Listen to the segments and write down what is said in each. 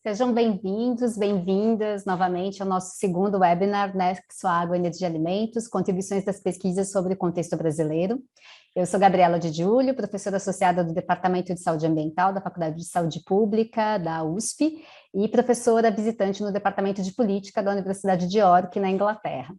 Sejam bem-vindos, bem-vindas novamente ao nosso segundo webinar, Nexo Água, Energia e Alimentos, contribuições das pesquisas sobre o contexto brasileiro. Eu sou Gabriela de Giulio, professora associada do Departamento de Saúde Ambiental da Faculdade de Saúde Pública da USP e professora visitante no Departamento de Política da Universidade de York, na Inglaterra.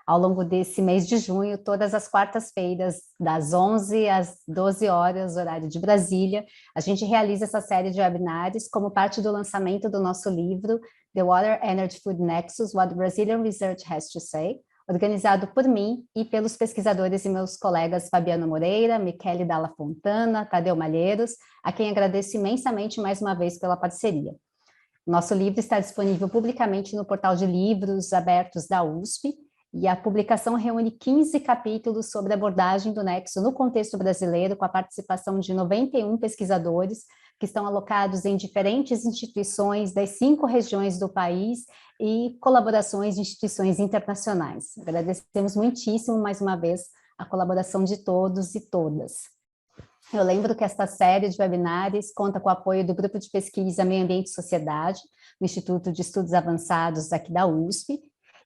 Ao longo desse mês de junho, todas as quartas-feiras, das 11 às 12 horas, horário de Brasília, a gente realiza essa série de webinários como parte do lançamento do nosso livro The Water Energy Food Nexus, What Brazilian Research Has to Say, organizado por mim e pelos pesquisadores e meus colegas Fabiano Moreira, Michele Dalla Fontana, Tadeu Malheiros, a quem agradeço imensamente mais uma vez pela parceria. Nosso livro está disponível publicamente no portal de livros abertos da USP, e a publicação reúne 15 capítulos sobre a abordagem do Nexo no contexto brasileiro, com a participação de 91 pesquisadores que estão alocados em diferentes instituições das 5 regiões do país e colaborações de instituições internacionais. Agradecemos muitíssimo, mais uma vez, a colaboração de todos e todas. Eu lembro que esta série de webinários conta com o apoio do Grupo de Pesquisa Meio Ambiente e Sociedade, do Instituto de Estudos Avançados aqui da USP,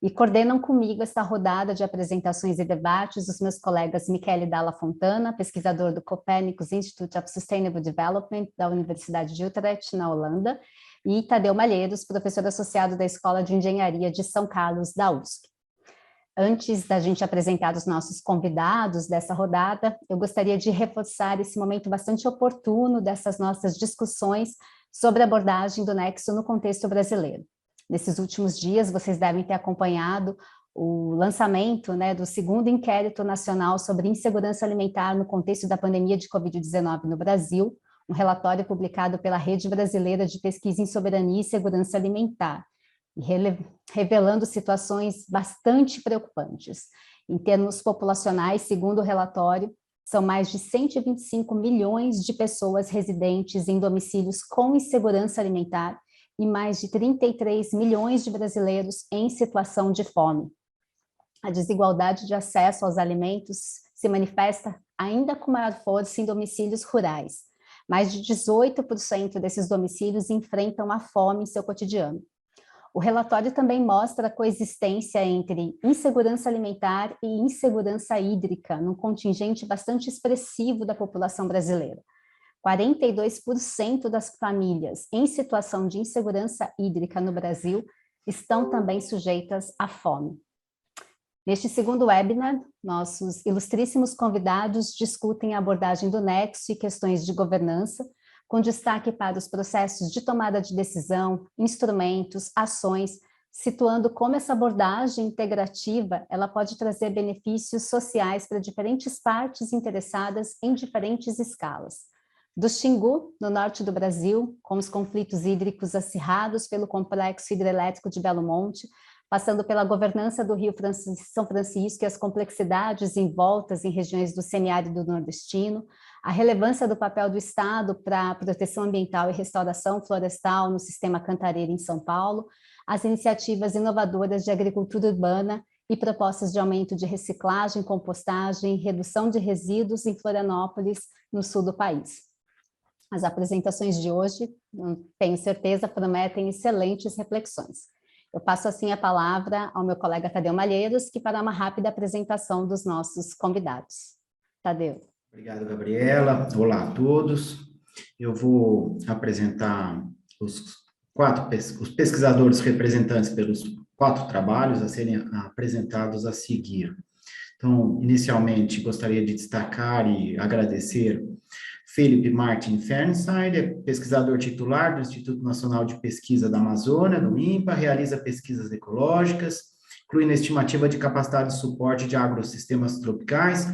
e coordenam comigo esta rodada de apresentações e debates os meus colegas Michele Dalla Fontana, pesquisador do Copernicus Institute of Sustainable Development da Universidade de Utrecht, na Holanda, e Tadeu Malheiros, professor associado da Escola de Engenharia de São Carlos, da USP. Antes da gente apresentar os nossos convidados dessa rodada, eu gostaria de reforçar esse momento bastante oportuno dessas nossas discussões sobre a abordagem do Nexo no contexto brasileiro. Nesses últimos dias, vocês devem ter acompanhado o lançamento do segundo inquérito nacional sobre insegurança alimentar no contexto da pandemia de Covid-19 no Brasil, um relatório publicado pela Rede Brasileira de Pesquisa em Soberania e Segurança Alimentar, revelando situações bastante preocupantes. Em termos populacionais, segundo o relatório, são mais de 125 milhões de pessoas residentes em domicílios com insegurança alimentar, e mais de 33 milhões de brasileiros em situação de fome. A desigualdade de acesso aos alimentos se manifesta ainda com maior força em domicílios rurais. Mais de 18% desses domicílios enfrentam a fome em seu cotidiano. O relatório também mostra a coexistência entre insegurança alimentar e insegurança hídrica, num contingente bastante expressivo da população brasileira. 42% das famílias em situação de insegurança hídrica no Brasil estão também sujeitas à fome. Neste segundo webinar, nossos ilustríssimos convidados discutem a abordagem do Nexo e questões de governança, com destaque para os processos de tomada de decisão, instrumentos, ações, situando como essa abordagem integrativa ela pode trazer benefícios sociais para diferentes partes interessadas em diferentes escalas. Do Xingu, no norte do Brasil, com os conflitos hídricos acirrados pelo complexo hidrelétrico de Belo Monte, passando pela governança do Rio São Francisco e as complexidades envoltas em regiões do semiárido nordestino, a relevância do papel do Estado para a proteção ambiental e restauração florestal no sistema Cantareira em São Paulo, as iniciativas inovadoras de agricultura urbana e propostas de aumento de reciclagem, compostagem e redução de resíduos em Florianópolis, no sul do país. As apresentações de hoje, tenho certeza, prometem excelentes reflexões. Eu passo assim a palavra ao meu colega Tadeu Malheiros, que fará uma rápida apresentação dos nossos convidados. Tadeu. Obrigado, Gabriela. Olá a todos. Eu vou apresentar os pesquisadores representantes pelos 4 trabalhos a serem apresentados a seguir. Então, inicialmente, gostaria de destacar e agradecer Felipe Martin Fernstein, é pesquisador titular do Instituto Nacional de Pesquisa da Amazônia, do INPA, realiza pesquisas ecológicas, incluindo a estimativa de capacidade de suporte de agrossistemas tropicais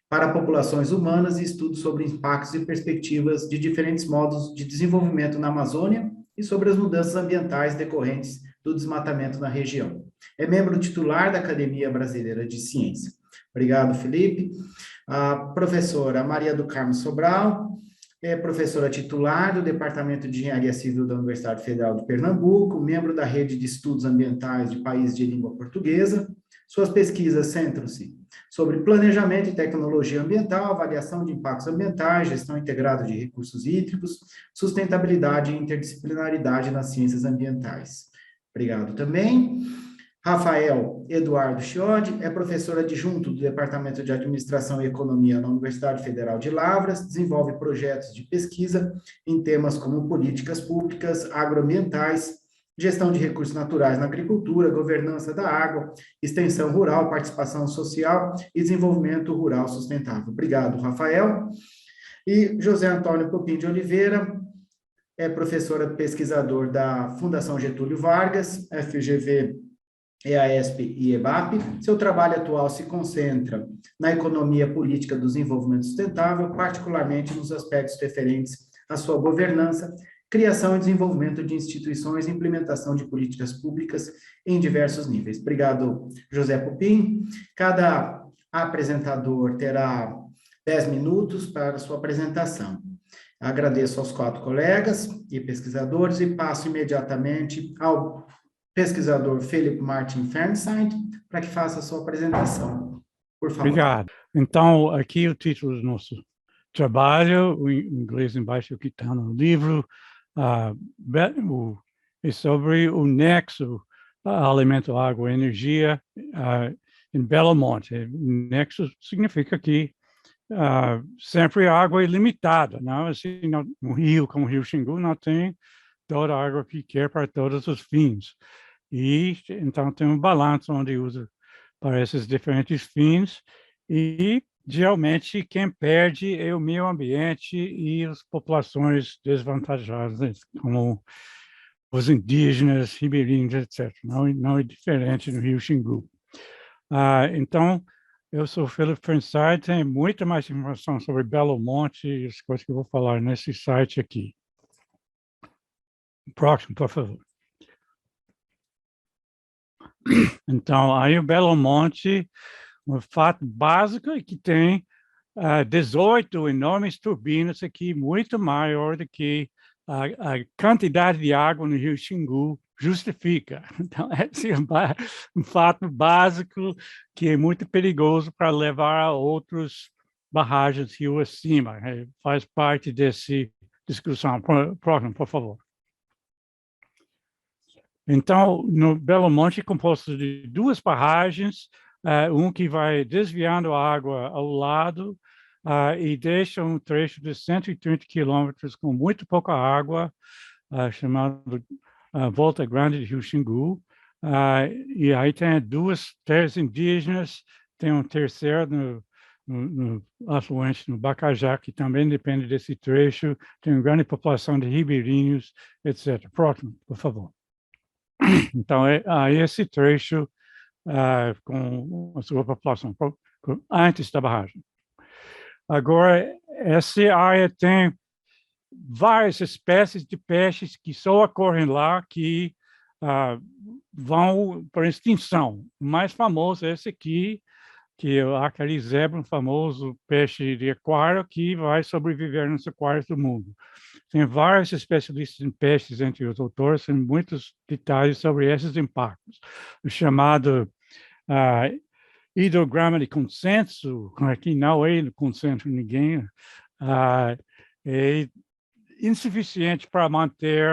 para populações humanas e estudos sobre impactos e perspectivas de diferentes modos de desenvolvimento na Amazônia e sobre as mudanças ambientais decorrentes do desmatamento na região. É membro titular da Academia Brasileira de Ciência. Obrigado, Felipe. A professora Maria do Carmo Sobral é professora titular do Departamento de Engenharia Civil da Universidade Federal de Pernambuco, membro da Rede de Estudos Ambientais de Países de Língua Portuguesa. Suas pesquisas centram-se sobre planejamento e tecnologia ambiental, avaliação de impactos ambientais, gestão integrada de recursos hídricos, sustentabilidade e interdisciplinaridade nas ciências ambientais. Obrigado também. Rafael Eduardo Chiodi é professor adjunto do Departamento de Administração e Economia na Universidade Federal de Lavras, desenvolve projetos de pesquisa em temas como políticas públicas, agroambientais, gestão de recursos naturais na agricultura, governança da água, extensão rural, participação social e desenvolvimento rural sustentável. Obrigado, Rafael. E José Antônio Popim de Oliveira é professor pesquisador da Fundação Getúlio Vargas, FGV, EASP e EBAP. Seu trabalho atual se concentra na economia política do desenvolvimento sustentável, particularmente nos aspectos referentes à sua governança, criação e desenvolvimento de instituições e implementação de políticas públicas em diversos níveis. Obrigado, José Popim. Cada apresentador terá 10 minutos para sua apresentação. Agradeço aos 4 colegas e pesquisadores e passo imediatamente ao pesquisador Philip Martin Fernstein para que faça a sua apresentação. Por favor. Obrigado. Então, aqui o título do nosso trabalho, em inglês embaixo que está no livro, é sobre o nexo alimento, água, energia em Belo Monte. Nexo significa que sempre a água é limitada, não? Assim, um rio como o Rio Xingu não tem toda a água que quer para todos os fins. E então tem um balanço onde usa para esses diferentes fins e geralmente quem perde é o meio ambiente e as populações desvantajadas, como os indígenas, ribeirinhos, etc. Não é diferente no Rio Xingu. Então, eu sou Philip Fernstein, tem muita mais informação sobre Belo Monte e as coisas que eu vou falar nesse site aqui. Próximo, por favor. Então, aí o Belo Monte, um fato básico é que tem 18 enormes turbinas aqui, muito maior do que a quantidade de água no Rio Xingu justifica. Então, esse é um fato básico que é muito perigoso para levar a outras barragens rio acima. Faz parte dessa discussão. Próximo, por favor. Então, no Belo Monte é composto de 2 barragens, um que vai desviando a água ao lado e deixa um trecho de 130 quilômetros com muito pouca água, chamado Volta Grande de Rio Xingu. E aí tem 2 terras indígenas, tem um terceiro no afluente, no Bacajá, que também depende desse trecho, tem uma grande população de ribeirinhos, etc. Próximo, por favor. Então, esse trecho com a sua população antes da barragem. Agora, essa área tem várias espécies de peixes que só ocorrem lá, que vão para extinção. O mais famoso é esse aqui, que é aquele zebra, um famoso peixe de aquário que vai sobreviver nos aquários do mundo. Tem vários especialistas em peixes entre os autores, tem muitos detalhes sobre esses impactos. O chamado hidrograma de consenso, aqui não é consenso de ninguém, é insuficiente para manter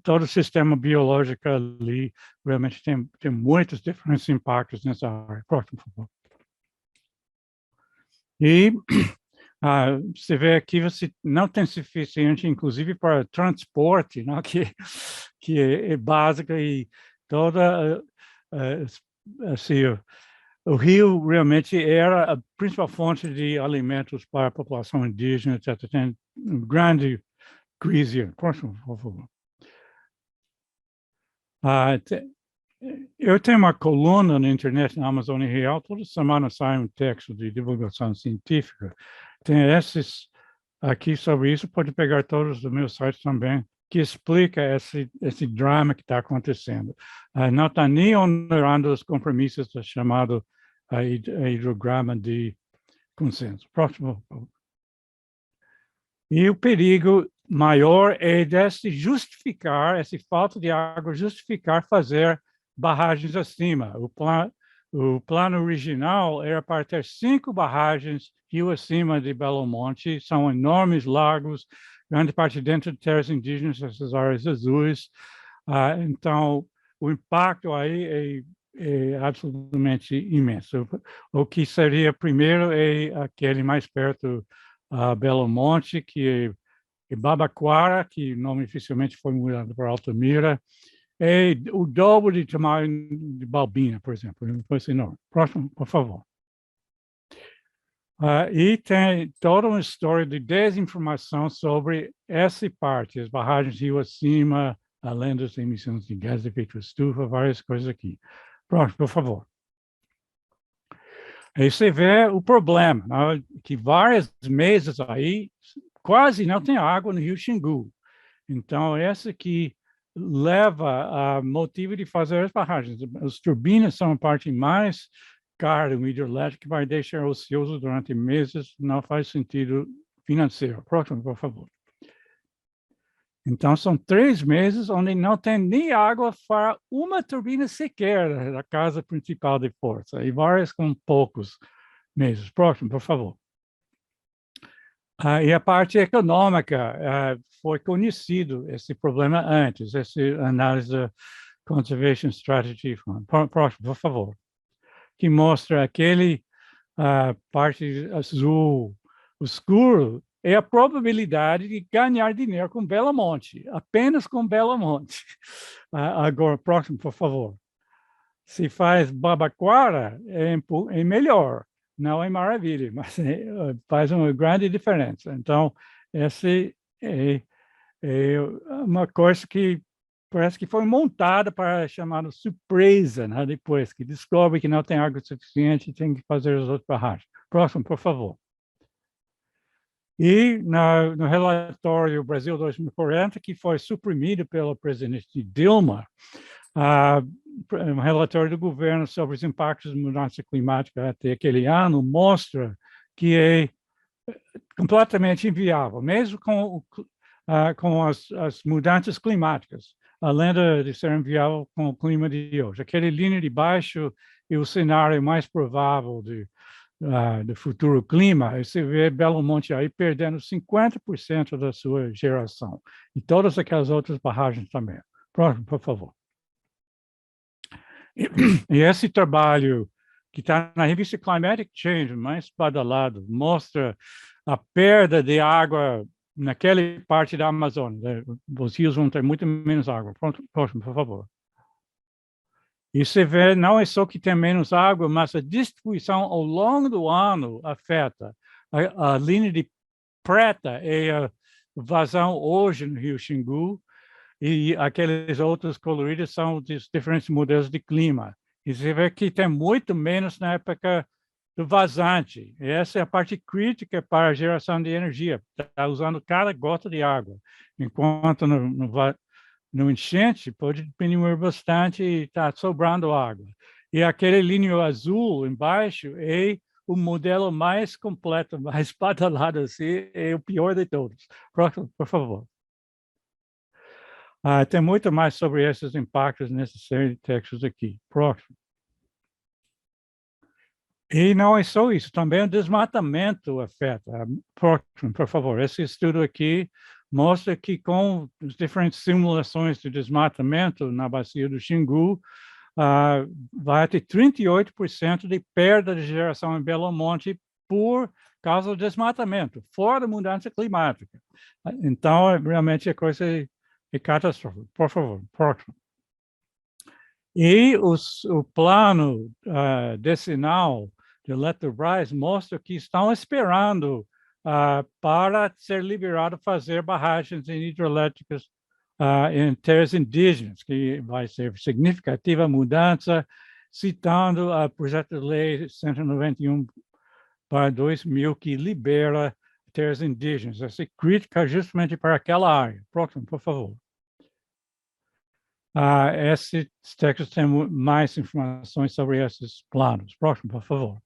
todo o sistema biológico ali. Realmente tem muitos diferentes impactos nessa área. Próximo, por favor. E você vê aqui, você não tem suficiente, inclusive, para transporte, não? que é básico e toda, assim, o rio realmente era a principal fonte de alimentos para a população indígena, etc. Tem uma grande crise. Próximo, por favor. Eu tenho uma coluna na internet, na Amazônia Real, toda semana sai um texto de divulgação científica. Tem esses aqui sobre isso, pode pegar todos do meu site também, que explica esse drama que está acontecendo. Não está nem honorando os compromissos do chamado hidrograma de consenso. Próximo. E o perigo maior é desse justificar, essa falta de água, justificar fazer barragens acima. O plano original era para ter 5 barragens rio acima de Belo Monte, são enormes lagos, grande parte dentro de terras indígenas, essas áreas azuis. Então, o impacto aí é absolutamente imenso. O que seria primeiro é aquele mais perto a Belo Monte, que é Babaquara, que nome oficialmente foi mudado para Altamira, é o dobro de tamanho de Balbina, por exemplo. Foi enorme. Próximo, por favor. E tem toda uma história de desinformação sobre essa parte, as barragens rio acima, além das emissões de gás de efeito estufa, várias coisas aqui. Próximo, por favor. Aí você vê o problema, né? Que vários meses aí, quase não tem água no Rio Xingu. Então, essa aqui leva a motivo de fazer as barragens. As turbinas são a parte mais cara do hidrelétrico, que vai deixar ocioso durante meses, não faz sentido financeiro. Próximo, por favor. Então, são 3 meses onde não tem nem água para uma turbina sequer da casa principal de força, e várias com poucos meses. Próximo, por favor. E a parte econômica, foi conhecido esse problema antes, essa análise da Conservation Strategy Fund. Próximo, por favor. Que mostra aquele parte azul escuro, é a probabilidade de ganhar dinheiro com Belo Monte, apenas com Belo Monte. Agora, próximo, por favor. Se faz Babaquara, é melhor. Não é maravilha, mas faz uma grande diferença. Então, essa é uma coisa que parece que foi montada para chamar de surpresa, né? Depois que descobre que não tem água suficiente e tem que fazer as outras barragens. Próximo, por favor. E no relatório Brasil 2040, que foi suprimido pelo presidente Dilma, um relatório do governo sobre os impactos da mudança climática até aquele ano mostra que é completamente inviável, mesmo com as mudanças climáticas, além de ser inviável com o clima de hoje. Aquela linha de baixo é o cenário mais provável do futuro clima. Você vê Belo Monte aí perdendo 50% da sua geração, e todas aquelas outras barragens também. Próximo, por favor. E esse trabalho que está na revista Climatic Change, mais badalado, mostra a perda de água naquela parte da Amazônia. Os rios vão ter muito menos água. Próximo, por favor. E você vê, não é só que tem menos água, mas a distribuição ao longo do ano afeta. A linha de preta é a vazão hoje no Rio Xingu, e aqueles outros coloridos são dos diferentes modelos de clima. E você vê que tem muito menos na época do vazante. E essa é a parte crítica para a geração de energia. Está usando cada gota de água. Enquanto no enchente pode diminuir bastante e está sobrando água. E aquele linho azul embaixo é o modelo mais completo, mais badalado, assim, é o pior de todos. Próximo, por favor. Tem muito mais sobre esses impactos nessa série de textos aqui. Próximo. E não é só isso, também o desmatamento afeta. Próximo, por favor. Esse estudo aqui mostra que com as diferentes simulações de desmatamento na bacia do Xingu, vai ter 38% de perda de geração em Belo Monte por causa do desmatamento, fora a mudança climática. Então, realmente a coisa é catástrofe. Por favor, próximo. E o plano decenal de Eletrobras mostra que estão esperando para ser liberado fazer barragens hidrelétricas em terras indígenas, que vai ser significativa mudança, citando o projeto de lei 191/2000, que libera terras indígenas. Essa crítica justamente para aquela área. Próximo, por favor. Esse texto tem mais informações sobre esses planos. Próximo, por favor.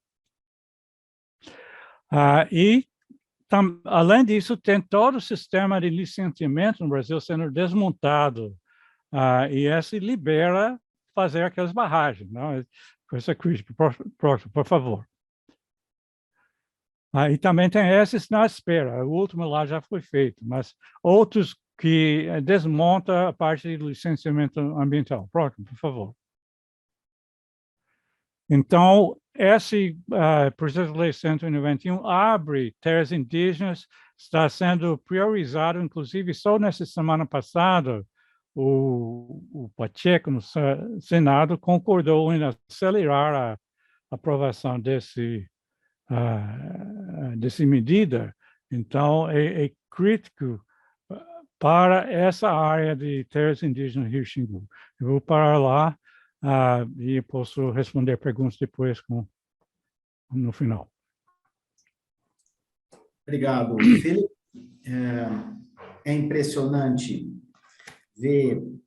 Além disso, tem todo o sistema de licenciamento no Brasil sendo desmontado, e esse libera fazer aquelas barragens. Não? com essa crítica. Próximo, por favor. E também tem esses na espera. O último lá já foi feito, mas outros que desmonta a parte do licenciamento ambiental. Próximo, por favor. Então, esse projeto de lei 191 abre terras indígenas, está sendo priorizado, inclusive só nessa semana passada, o Pacheco, no Senado, concordou em acelerar a aprovação dessa medida. Então, é crítico para essa área de terras indígenas Rio Xingu. Eu vou parar lá e posso responder perguntas depois no final. Obrigado, Felipe. É impressionante ver o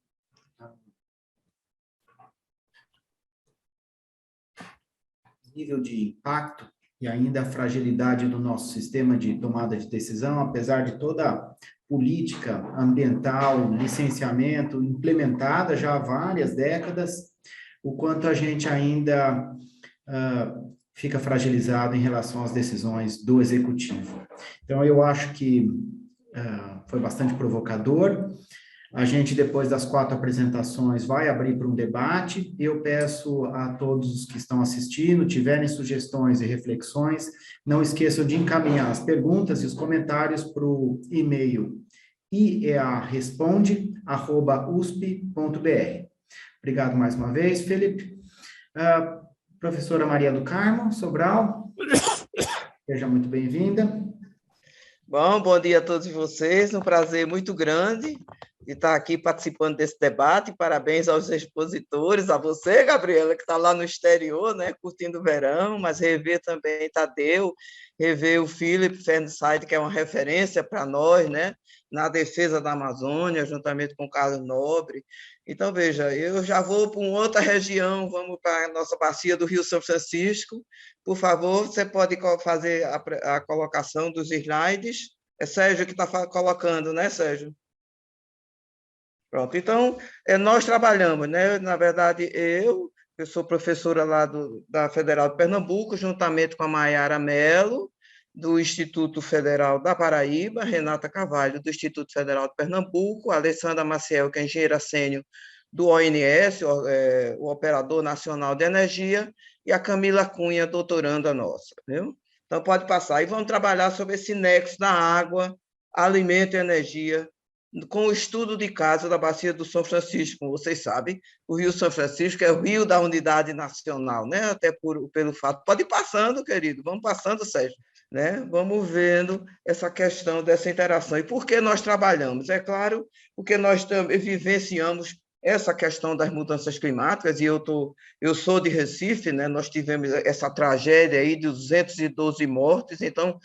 nível de impacto e ainda a fragilidade do nosso sistema de tomada de decisão, apesar de toda a política ambiental, licenciamento implementada já há várias décadas, o quanto a gente ainda fica fragilizado em relação às decisões do executivo. Então, eu acho que foi bastante provocador. A gente, depois das 4 apresentações, vai abrir para um debate. Eu peço a todos os que estão assistindo, tiverem sugestões e reflexões, não esqueçam de encaminhar as perguntas e os comentários para o e-mail iea.responde@usp.br. Obrigado mais uma vez, Felipe. Professora Maria do Carmo Sobral, seja muito bem-vinda. Bom dia a todos vocês, um prazer muito grande de estar aqui participando desse debate. Parabéns aos expositores, a você, Gabriela, que está lá no exterior, né, curtindo o verão, mas rever também Tadeu, rever o Philip Fernside, que é uma referência para nós, né, na defesa da Amazônia, juntamente com o Carlos Nobre. Então, veja, eu já vou para uma outra região, vamos para a nossa bacia do Rio São Francisco. Por favor, você pode fazer a colocação dos slides. É Sérgio que está colocando, né, Sérgio? Pronto, então, nós trabalhamos, né? Na verdade, eu sou professora lá da Federal de Pernambuco, juntamente com a Maiara Mello, do Instituto Federal da Paraíba, Renata Carvalho, do Instituto Federal de Pernambuco, a Alessandra Maciel, que é engenheira sênior do ONS, o Operador Nacional de Energia, e a Camila Cunha, doutoranda nossa, viu? Então, pode passar. E vamos trabalhar sobre esse nexo da água, alimento e energia, com o estudo de caso da Bacia do São Francisco. Como vocês sabem, o Rio São Francisco é o rio da unidade nacional, né? Até pelo fato. Pode ir passando, querido, vamos passando, Sérgio. Né? Vamos vendo essa questão dessa interação. E por que nós trabalhamos? É claro, porque nós também vivenciamos essa questão das mudanças climáticas, e eu sou de Recife, né? Nós tivemos essa tragédia aí de 212 mortes, então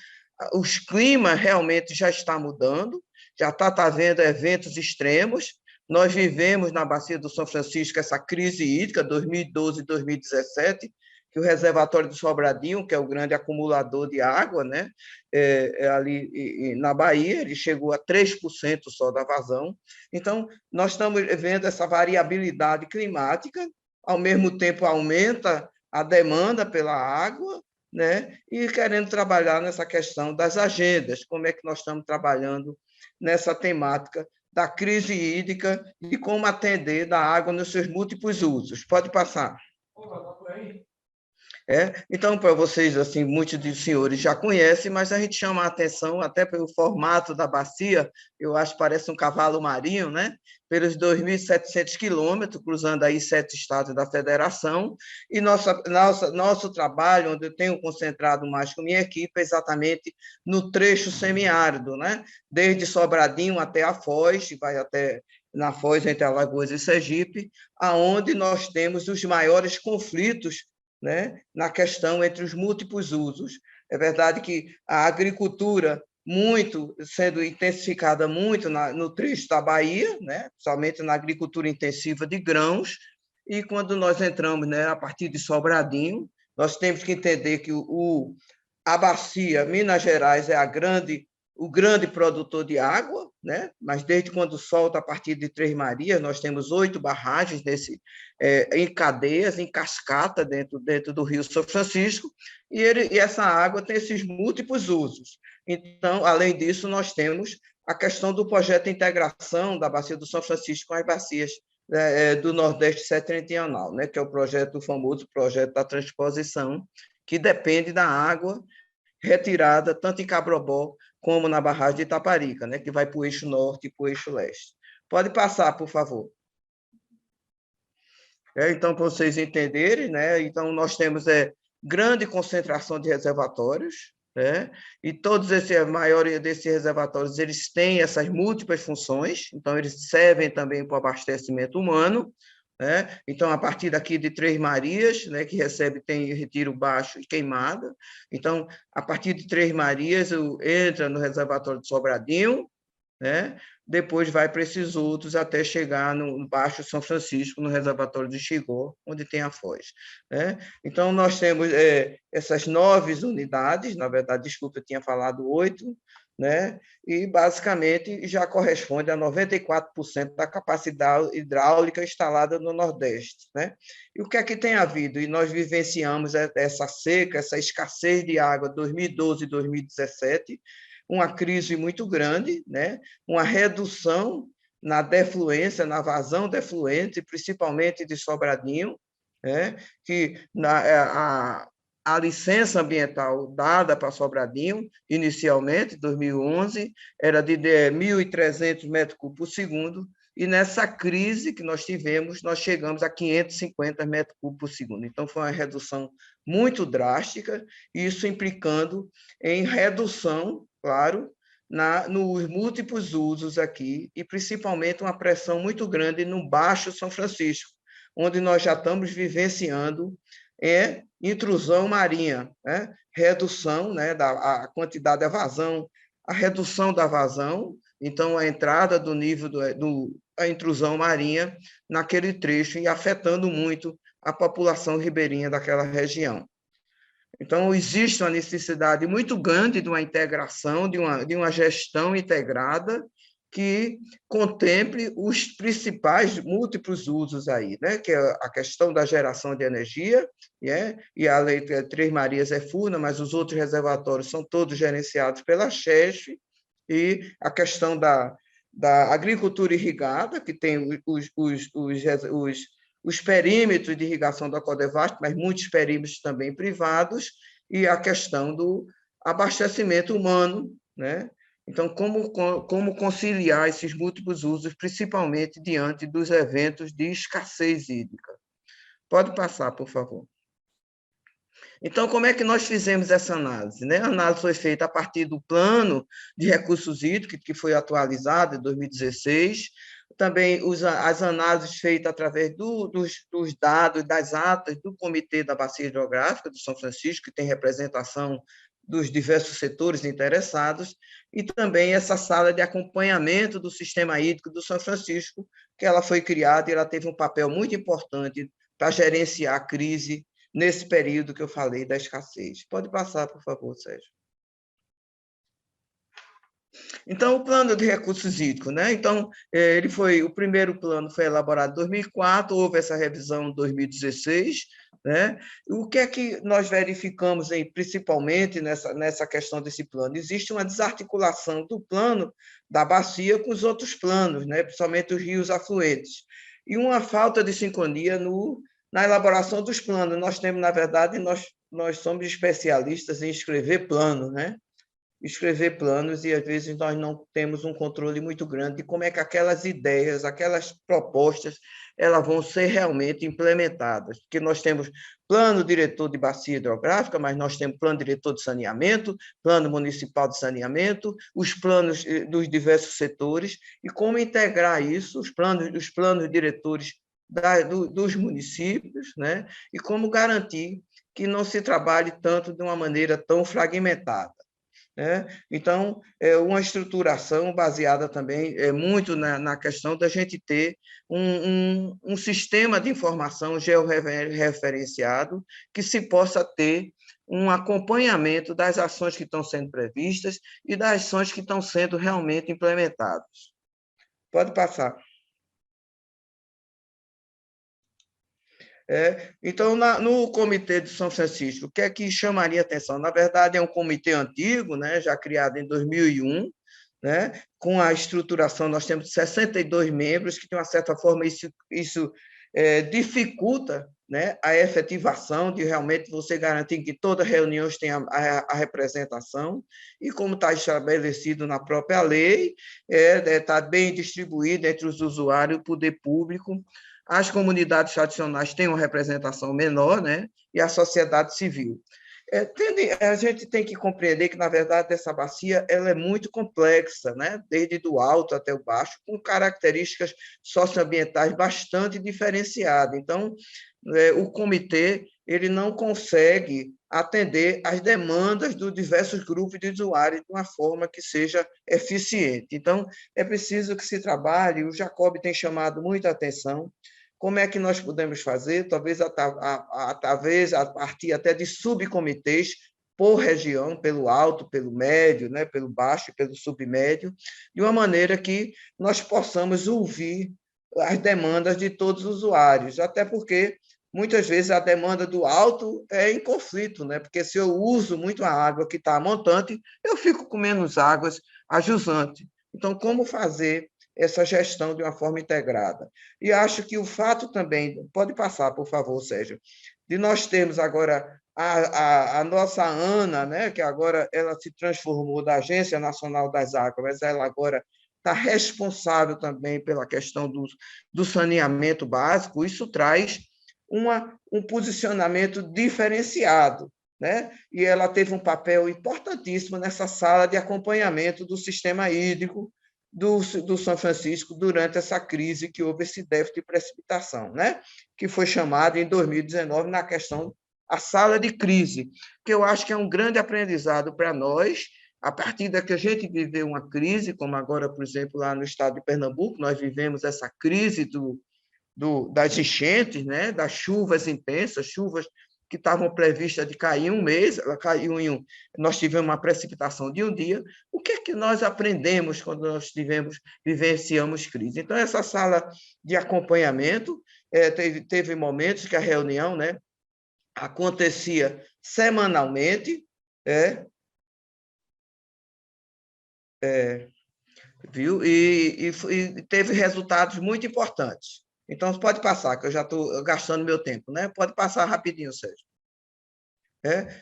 os climas realmente já estão mudando, já está havendo eventos extremos. Nós vivemos na Bacia do São Francisco essa crise hídrica, 2012 e 2017, que o reservatório do Sobradinho, que é o grande acumulador de água, né, ali na Bahia, ele chegou a 3% só da vazão. Então, nós estamos vendo essa variabilidade climática, ao mesmo tempo aumenta a demanda pela água, né, e querendo trabalhar nessa questão das agendas, como é que nós estamos trabalhando nessa temática da crise hídrica e como atender da água nos seus múltiplos usos. Pode passar. Então, para vocês, assim, muitos dos senhores já conhecem, mas a gente chama a atenção até pelo formato da bacia, eu acho que parece um cavalo marinho, né? Pelos 2.700 quilômetros, cruzando aí 7 estados da federação, e nosso trabalho, onde eu tenho concentrado mais com minha equipe, é exatamente no trecho semiárido, né? Desde Sobradinho até a Foz, vai até na Foz, entre Alagoas e Sergipe, aonde nós temos os maiores conflitos, né, na questão entre os múltiplos usos. É verdade que a agricultura sendo intensificada muito no trecho da Bahia, né, somente na agricultura intensiva de grãos, e quando nós entramos, né, a partir de Sobradinho, nós temos que entender que a bacia Minas Gerais é a grande o grande produtor de água, né? Mas desde quando solta a partir de Três Marias, nós temos 8 barragens em cadeias, em cascata, dentro do Rio São Francisco, e essa água tem esses múltiplos usos. Então, além disso, nós temos a questão do projeto de integração da Bacia do São Francisco com as bacias do Nordeste Setentrional, né? Que é o famoso projeto da transposição, que depende da água retirada tanto em Cabrobó como na barragem de Itaparica, né, que vai para o eixo norte e para o eixo leste. Pode passar, por favor. Então, para vocês entenderem, né, então nós temos grande concentração de reservatórios, né, e a maioria desses reservatórios eles têm essas múltiplas funções, então eles servem também para o abastecimento humano, né? Então, a partir daqui de Três Marias, né, que tem retiro baixo e queimada. Então, a partir de Três Marias, entra no reservatório de Sobradinho, né? Depois vai para esses outros até chegar no Baixo São Francisco, no reservatório de Xigó, onde tem a foz, né? Então, nós temos essas 9 unidades, na verdade, desculpa, eu tinha falado 8, né? E, basicamente, já corresponde a 94% da capacidade hidráulica instalada no Nordeste, né? E o que é que tem havido? E nós vivenciamos essa seca, essa escassez de água 2012 e 2017, uma crise muito grande, né? Uma redução na defluência, na vazão defluente, principalmente de Sobradinho, né? Que a licença ambiental dada para Sobradinho, inicialmente, em 2011, era de 1.300 metros cúbicos por segundo, e nessa crise que nós tivemos, nós chegamos a 550 metros cúbicos por segundo. Então, foi uma redução muito drástica, isso implicando em redução, claro, nos múltiplos usos aqui, e principalmente uma pressão muito grande no Baixo São Francisco, onde nós já estamos vivenciando intrusão marinha, né? Redução, né, da quantidade da vazão, a redução da vazão, então a entrada do nível da intrusão marinha naquele trecho e afetando muito a população ribeirinha daquela região. Então, existe uma necessidade muito grande de uma integração, de uma gestão integrada que contemple os principais múltiplos usos aí, né? Que é a questão da geração de energia, e a Lei Três Marias é FURNA, mas os outros reservatórios são todos gerenciados pela CHESF, e a questão da agricultura irrigada, que tem os perímetros de irrigação da Codevasf, mas muitos perímetros também privados, e a questão do abastecimento humano, né? Então, como conciliar esses múltiplos usos, principalmente diante dos eventos de escassez hídrica? Pode passar, por favor. Então, como é que nós fizemos essa análise, né? A análise foi feita a partir do Plano de Recursos Hídricos, que foi atualizado em 2016, também as análises feitas através dos dados, das atas do Comitê da Bacia Hidrográfica do São Francisco, que tem representação dos diversos setores interessados, e também essa sala de acompanhamento do sistema hídrico do São Francisco, que ela foi criada e ela teve um papel muito importante para gerenciar a crise nesse período que eu falei da escassez. Pode passar, por favor, Sérgio. Então, o plano de recursos hídricos, né? Então, o primeiro plano foi elaborado em 2004, houve essa revisão em 2016, né? O que é que nós verificamos, principalmente nessa questão desse plano? Existe uma desarticulação do plano da bacia com os outros planos, né? Principalmente os rios afluentes, e uma falta de sincronia na elaboração dos planos. Nós temos, na verdade, nós somos especialistas em escrever planos, né? Escrever planos, e às vezes nós não temos um controle muito grande de como é que aquelas ideias, aquelas propostas, elas vão ser realmente implementadas, porque nós temos plano diretor de bacia hidrográfica, mas nós temos plano diretor de saneamento, plano municipal de saneamento, os planos dos diversos setores, e como integrar isso, os planos diretores dos municípios, né? E como garantir que não se trabalhe tanto de uma maneira tão fragmentada. Então, uma estruturação baseada também muito na questão da gente ter um sistema de informação georreferenciado que se possa ter um acompanhamento das ações que estão sendo previstas e das ações que estão sendo realmente implementadas. Pode passar. Então, no Comitê de São Francisco, o que é que chamaria atenção? Na verdade, é um comitê antigo, né, já criado em 2001, né, com a estruturação, nós temos 62 membros, que, de uma certa forma, isso dificulta, né, a efetivação de realmente você garantir que toda reunião tenha a representação, e como está estabelecido na própria lei, está bem distribuído entre os usuários, o poder público. As comunidades tradicionais têm uma representação menor, né, e a sociedade civil. A gente tem que compreender que, na verdade, essa bacia ela é muito complexa, né? Desde do alto até o baixo, com características socioambientais bastante diferenciadas. Então, o comitê ele não consegue atender às demandas dos diversos grupos de usuários de uma forma que seja eficiente. Então, é preciso que se trabalhe, o Jacob tem chamado muita atenção. Como é que nós podemos fazer? Talvez a partir até de subcomitês por região, pelo alto, pelo médio, né, pelo baixo e pelo submédio, de uma maneira que nós possamos ouvir as demandas de todos os usuários, até porque muitas vezes a demanda do alto é em conflito, né? Porque se eu uso muito a água que está montante, eu fico com menos águas a jusante. Então, como fazer essa gestão de uma forma integrada? E acho que o fato também, pode passar, por favor, Sérgio, de nós termos agora a nossa ANA, né, que agora ela se transformou da Agência Nacional das Águas, mas ela agora está responsável também pela questão do saneamento básico. Isso traz um posicionamento diferenciado, né? E ela teve um papel importantíssimo nessa sala de acompanhamento do sistema hídrico do São Francisco durante essa crise que houve esse déficit de precipitação, né? Que foi chamada em 2019 na questão a sala de crise, que eu acho que é um grande aprendizado para nós, a partir da que a gente viveu uma crise, como agora, por exemplo, lá no estado de Pernambuco, nós vivemos essa crise das enchentes, né? Das chuvas intensas, chuvas que estavam previstas de cair um mês, ela caiu nós tivemos uma precipitação de um dia. O que é que nós aprendemos quando nós vivenciamos crise? Então, essa sala de acompanhamento, teve momentos que a reunião, né, acontecia semanalmente, viu? E teve resultados muito importantes. Então, pode passar, que eu já estou gastando meu tempo, né? Pode passar rapidinho, Sérgio.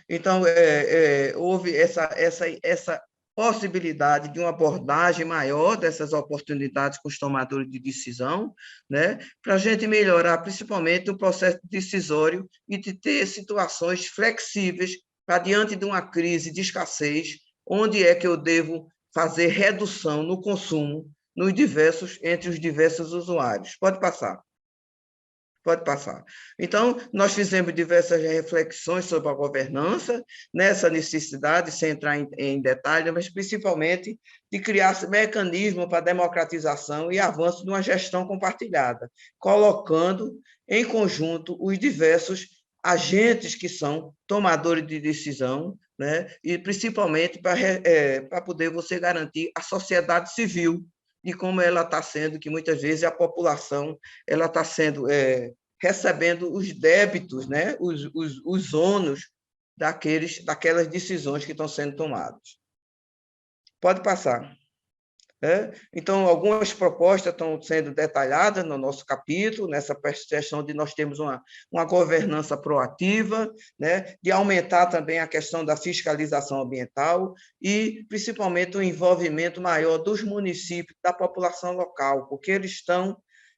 Então, houve essa possibilidade de uma abordagem maior dessas oportunidades com os tomadores de decisão, né? Para a gente melhorar, principalmente, o processo decisório e de ter situações flexíveis para, diante de uma crise de escassez, onde é que eu devo fazer redução no consumo entre os diversos usuários. Pode passar. Pode passar. Então, nós fizemos diversas reflexões sobre a governança, nessa necessidade, sem entrar em detalhes, mas principalmente de criar mecanismos para democratização e avanço de uma gestão compartilhada, colocando em conjunto os diversos agentes que são tomadores de decisão, né? E principalmente para poder você garantir a sociedade civil, e como ela está sendo, que muitas vezes a população ela está sendo recebendo os débitos, né? os ônus daquelas decisões que estão sendo tomadas. Pode passar. Então, algumas propostas estão sendo detalhadas no nosso capítulo, nessa questão de nós termos uma governança proativa, né, de aumentar também a questão da fiscalização ambiental e, principalmente, o envolvimento maior dos municípios, da população local, porque eles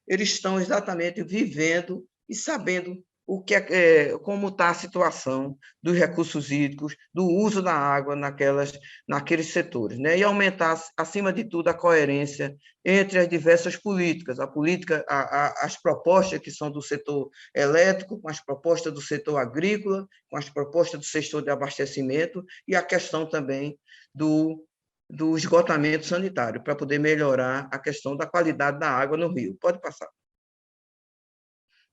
estão exatamente vivendo e sabendo como está a situação dos recursos hídricos, do uso da água naqueles setores, né? E aumentar, acima de tudo, a coerência entre as diversas políticas, as propostas que são do setor elétrico, com as propostas do setor agrícola, com as propostas do setor de abastecimento e a questão também do esgotamento sanitário, para poder melhorar a questão da qualidade da água no rio. Pode passar.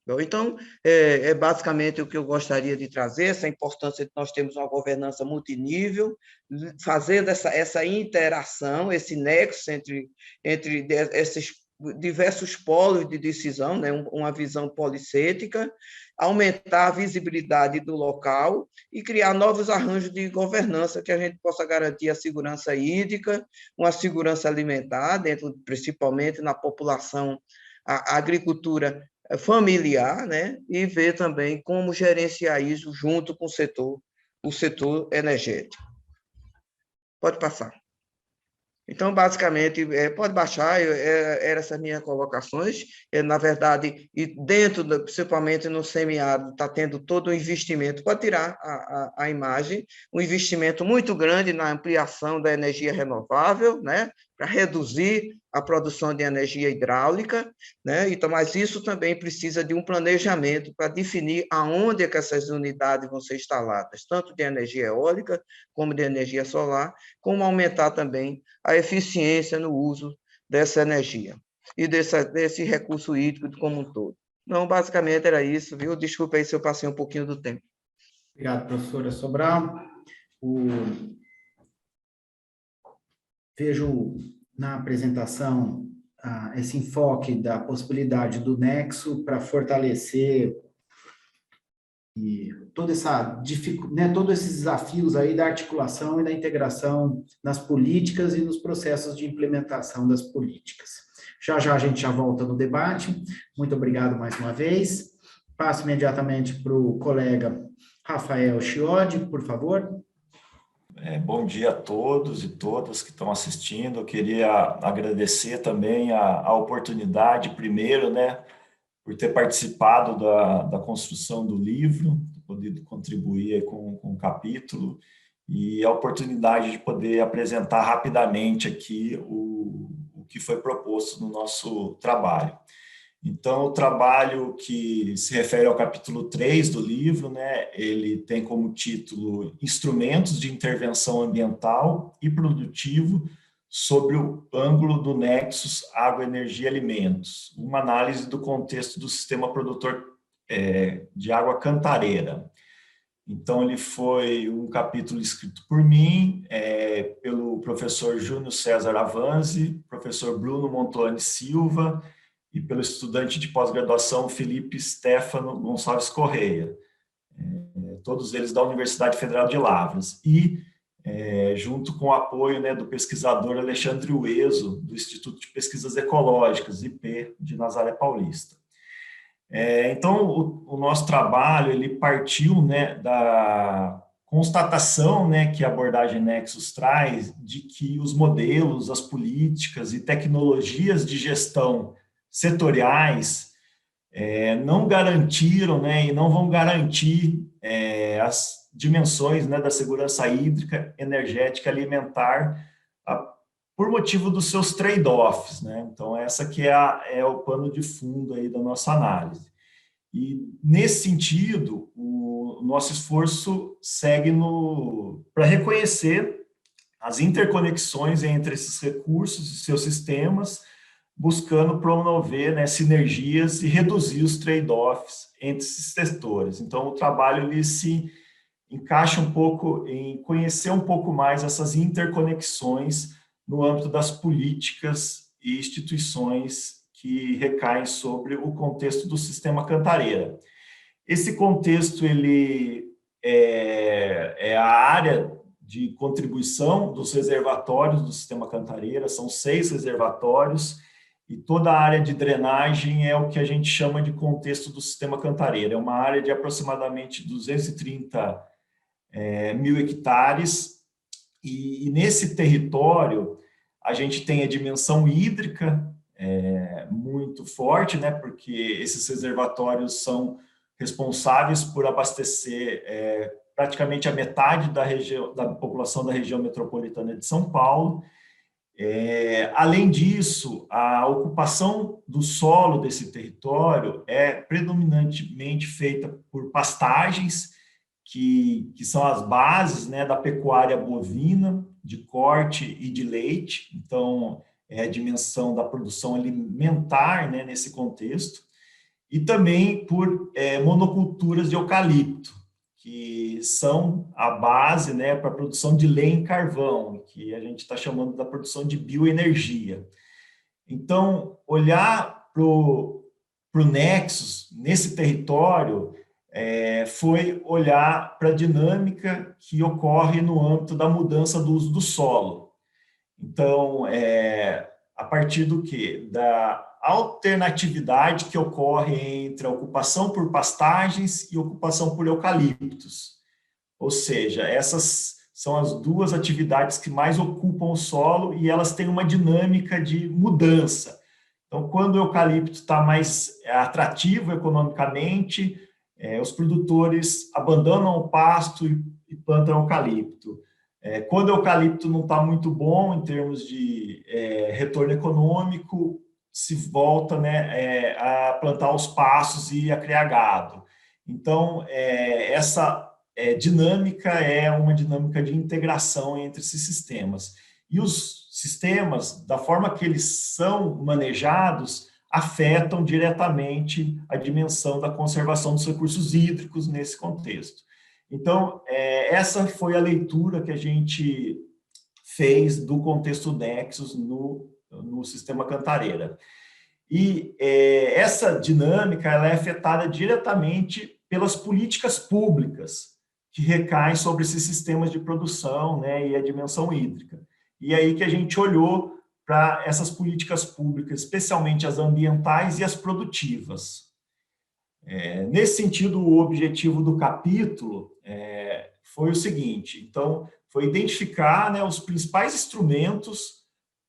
Bom, então, basicamente o que eu gostaria de trazer, essa importância de nós termos uma governança multinível, fazendo essa interação, esse nexo entre esses diversos polos de decisão, né? Uma visão policêntrica, aumentar a visibilidade do local e criar novos arranjos de governança que a gente possa garantir a segurança hídrica, uma segurança alimentar, principalmente na população, a agricultura familiar, né? E ver também como gerenciar isso junto com o setor energético. Pode passar. Então, basicamente, pode baixar, eram essas minhas colocações. Na verdade, e dentro, principalmente no semiárido, está tendo todo um investimento, pode tirar a imagem, um investimento muito grande na ampliação da energia renovável, né, para reduzir a produção de energia hidráulica, né? Então, mas isso também precisa de um planejamento para definir aonde é que essas unidades vão ser instaladas, tanto de energia eólica como de energia solar, como aumentar também a eficiência no uso dessa energia e desse recurso hídrico como um todo. Então, basicamente era isso, viu? Desculpa aí se eu passei um pouquinho do tempo. Obrigado, professora Sobral. Vejo na apresentação esse enfoque da possibilidade do nexo para fortalecer todos esses desafios aí da articulação e da integração nas políticas e nos processos de implementação das políticas. Já a gente já volta no debate. Muito obrigado mais uma vez. Passo imediatamente para o colega Rafael Chiodi, por favor. Bom dia a todos e todas que estão assistindo. Eu queria agradecer também a oportunidade, primeiro, né, por ter participado da construção do livro, podido contribuir com o capítulo, e a oportunidade de poder apresentar rapidamente aqui o que foi proposto no nosso trabalho. Então, o trabalho que se refere ao capítulo 3 do livro, né, ele tem como título Instrumentos de Intervenção Ambiental e Produtivo sobre o ângulo do nexus água, energia e alimentos, uma análise do contexto do sistema produtor de água cantareira. Então, ele foi um capítulo escrito por mim, pelo professor Júnior César Avanzi, professor Bruno Montoni Silva e pelo estudante de pós-graduação Felipe Stefano Gonçalves Correia, todos eles da Universidade Federal de Lavras, e junto com o apoio, né, do pesquisador Alexandre Ueso, do Instituto de Pesquisas Ecológicas, IP, de Nazaré Paulista. Então, o nosso trabalho ele partiu, né, da constatação, né, que a abordagem Nexus traz de que os modelos, as políticas e tecnologias de gestão setoriais não garantiram, né, e não vão garantir as dimensões, né, da segurança hídrica, energética e alimentar por motivo dos seus trade-offs, né? Então, essa que é o pano de fundo aí da nossa análise. E, nesse sentido, o nosso esforço segue para reconhecer as interconexões entre esses recursos e seus sistemas, buscando promover, né, sinergias e reduzir os trade-offs entre esses setores. Então, o trabalho ele se encaixa um pouco em conhecer um pouco mais essas interconexões no âmbito das políticas e instituições que recaem sobre o contexto do sistema cantareira. Esse contexto ele é a área de contribuição dos reservatórios do sistema cantareira, são 6 reservatórios, e toda a área de drenagem é o que a gente chama de contexto do sistema cantareira. É uma área de aproximadamente 230 mil hectares, e nesse território a gente tem a dimensão hídrica muito forte, né, porque esses reservatórios são responsáveis por abastecer praticamente a metade da população da região metropolitana de São Paulo. Além disso, a ocupação do solo desse território é predominantemente feita por pastagens, que são as bases, né, da pecuária bovina, de corte e de leite. Então, é a dimensão da produção alimentar, né, nesse contexto. e também por monoculturas de eucalipto, que são a base, né, para a produção de lenha e carvão, que a gente está chamando da produção de bioenergia. Então, olhar para o Nexus nesse território foi olhar para a dinâmica que ocorre no âmbito da mudança do uso do solo. Então, a partir do quê? Da alternatividade que ocorre entre a ocupação por pastagens e ocupação por eucaliptos. Ou seja, essas são as duas atividades que mais ocupam o solo e elas têm uma dinâmica de mudança. Então, quando o eucalipto está mais atrativo economicamente, os produtores abandonam o pasto e plantam eucalipto. Quando o eucalipto não está muito bom em termos de retorno econômico, se volta, né, a plantar os pastos e a criar gado. Então, essa dinâmica é uma dinâmica de integração entre esses sistemas. E os sistemas, da forma que eles são manejados, afetam diretamente a dimensão da conservação dos recursos hídricos nesse contexto. Então, essa foi a leitura que a gente fez do contexto Nexus no sistema Cantareira. E essa dinâmica ela é afetada diretamente pelas políticas públicas que recaem sobre esses sistemas de produção, né, e a dimensão hídrica. E aí que a gente olhou para essas políticas públicas, especialmente as ambientais e as produtivas. Nesse sentido, o objetivo do capítulo foi o seguinte, então, foi identificar, né, os principais instrumentos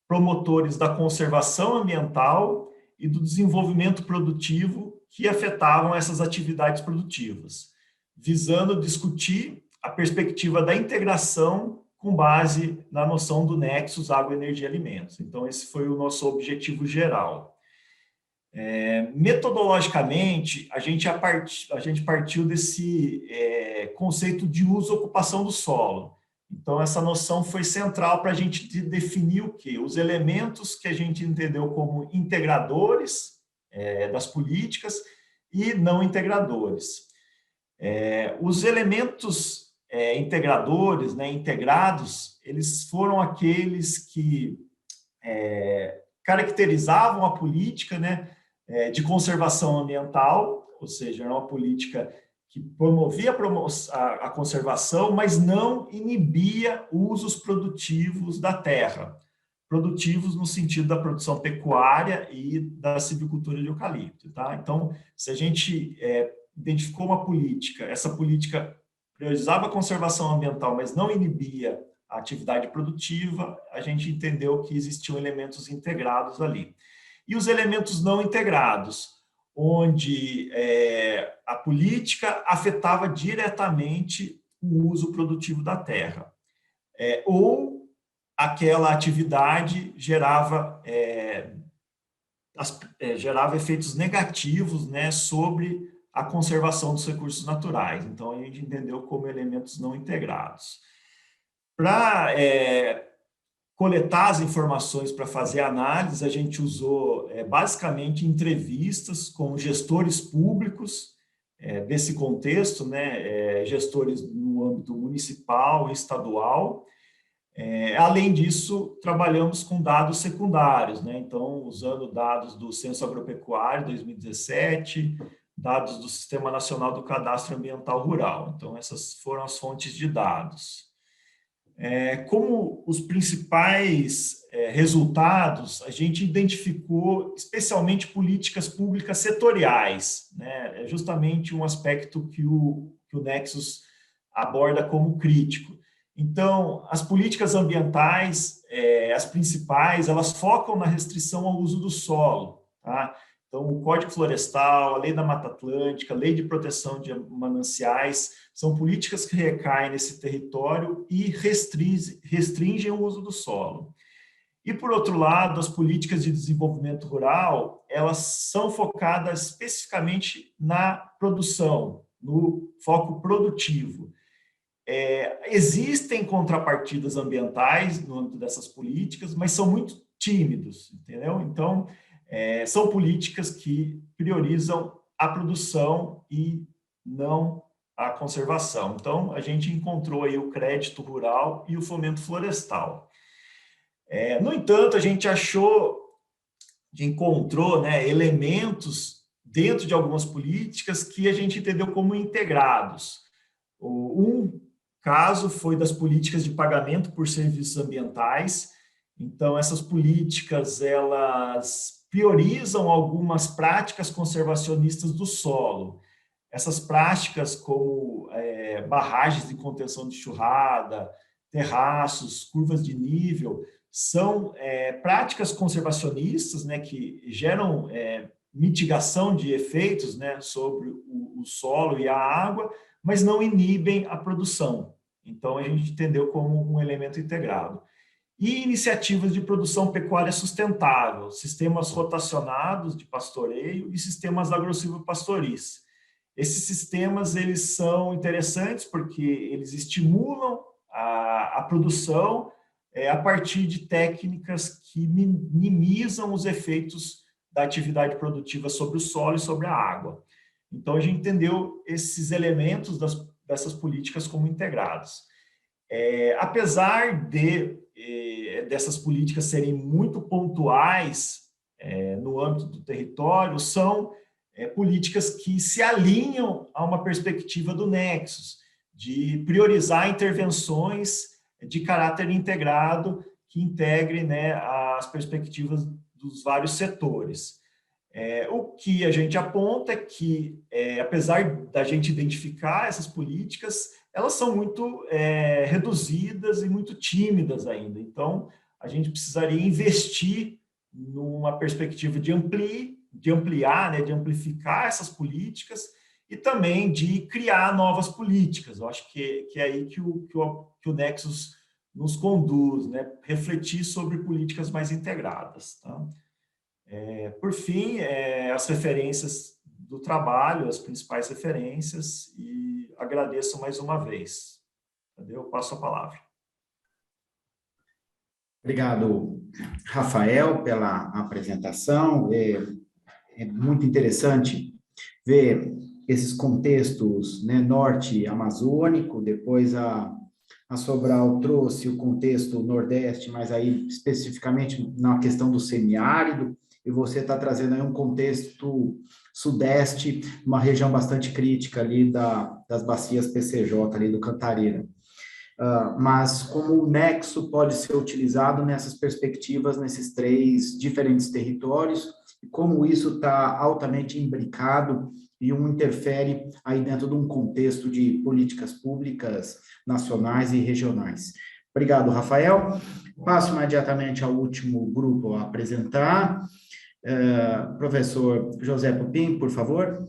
promotores da conservação ambiental e do desenvolvimento produtivo que afetavam essas atividades produtivas, visando discutir a perspectiva da integração com base na noção do nexus água, energia e alimentos. Então, esse foi o nosso objetivo geral. Metodologicamente, a gente partiu desse conceito de uso-ocupação do solo. Então, essa noção foi central para a gente definir o quê? Os elementos que a gente entendeu como integradores das políticas e não integradores. Os elementos integradores, né, integrados, eles foram aqueles que caracterizavam a política, né, de conservação ambiental, ou seja, era uma política que promovia a conservação, mas não inibia usos produtivos da terra. Produtivos no sentido da produção pecuária e da silvicultura de eucalipto. Tá? Então, se a gente identificou uma política, essa política priorizava a conservação ambiental, mas não inibia a atividade produtiva, a gente entendeu que existiam elementos integrados ali. E os elementos não integrados, onde a política afetava diretamente o uso produtivo da terra, ou aquela atividade gerava efeitos negativos, né, sobre a conservação dos recursos naturais. Então, a gente entendeu como elementos não integrados. Para coletar as informações para fazer análise, a gente usou basicamente entrevistas com gestores públicos desse contexto, né, gestores no âmbito municipal e estadual. Além disso, trabalhamos com dados secundários, né, então usando dados do Censo Agropecuário 2017, dados do Sistema Nacional do Cadastro Ambiental Rural. Então, essas foram as fontes de dados. Como os principais resultados, a gente identificou especialmente políticas públicas setoriais, né? É justamente um aspecto que o Nexus aborda como crítico. Então, as políticas ambientais, as principais, elas focam na restrição ao uso do solo, tá? Então, o Código Florestal, a Lei da Mata Atlântica, a Lei de Proteção de Mananciais, são políticas que recaem nesse território e restringem o uso do solo. E, por outro lado, as políticas de desenvolvimento rural, elas são focadas especificamente na produção, no foco produtivo. Existem contrapartidas ambientais no âmbito dessas políticas, mas são muito tímidos, entendeu? Então, são políticas que priorizam a produção e não a conservação. Então, a gente encontrou aí o crédito rural e o fomento florestal. No entanto, a gente encontrou, né, elementos dentro de algumas políticas que a gente entendeu como integrados. Um caso foi das políticas de pagamento por serviços ambientais. Então, essas políticas, elas priorizam algumas práticas conservacionistas do solo. Essas práticas como barragens de contenção de enxurrada, terraços, curvas de nível, são práticas conservacionistas, né, que geram mitigação de efeitos, né, sobre o solo e a água, mas não inibem a produção. Então, a gente entendeu como um elemento integrado. E iniciativas de produção pecuária sustentável, sistemas rotacionados de pastoreio e sistemas agro-silvopastoris. Esses sistemas, eles são interessantes porque eles estimulam a produção a partir de técnicas que minimizam os efeitos da atividade produtiva sobre o solo e sobre a água. Então, a gente entendeu esses elementos dessas políticas como integrados. Apesar dessas políticas serem muito pontuais no âmbito do território, são políticas que se alinham a uma perspectiva do Nexus, de priorizar intervenções de caráter integrado que integre, né, as perspectivas dos vários setores. O que a gente aponta é que, apesar da gente identificar essas políticas, elas são muito reduzidas e muito tímidas ainda. Então, a gente precisaria investir numa perspectiva de ampliar, né, de amplificar essas políticas e também de criar novas políticas. Eu acho que é aí que o Nexus nos conduz, né, refletir sobre políticas mais integradas. Tá? Por fim, as referências do trabalho, as principais referências, e agradeço mais uma vez. Eu passo a palavra. Obrigado, Rafael, pela apresentação. É muito interessante ver esses contextos, né, norte amazônico, depois a Sobral trouxe o contexto nordeste, mas aí especificamente na questão do semiárido, e você está trazendo aí um contexto sudeste, uma região bastante crítica ali das bacias PCJ, ali do Cantareira. Mas como o nexo pode ser utilizado nessas perspectivas, nesses 3 diferentes territórios, e como isso está altamente imbricado e interfere aí dentro de um contexto de políticas públicas nacionais e regionais. Obrigado, Rafael. Passo imediatamente ao último grupo a apresentar. Professor José Pupim, por favor.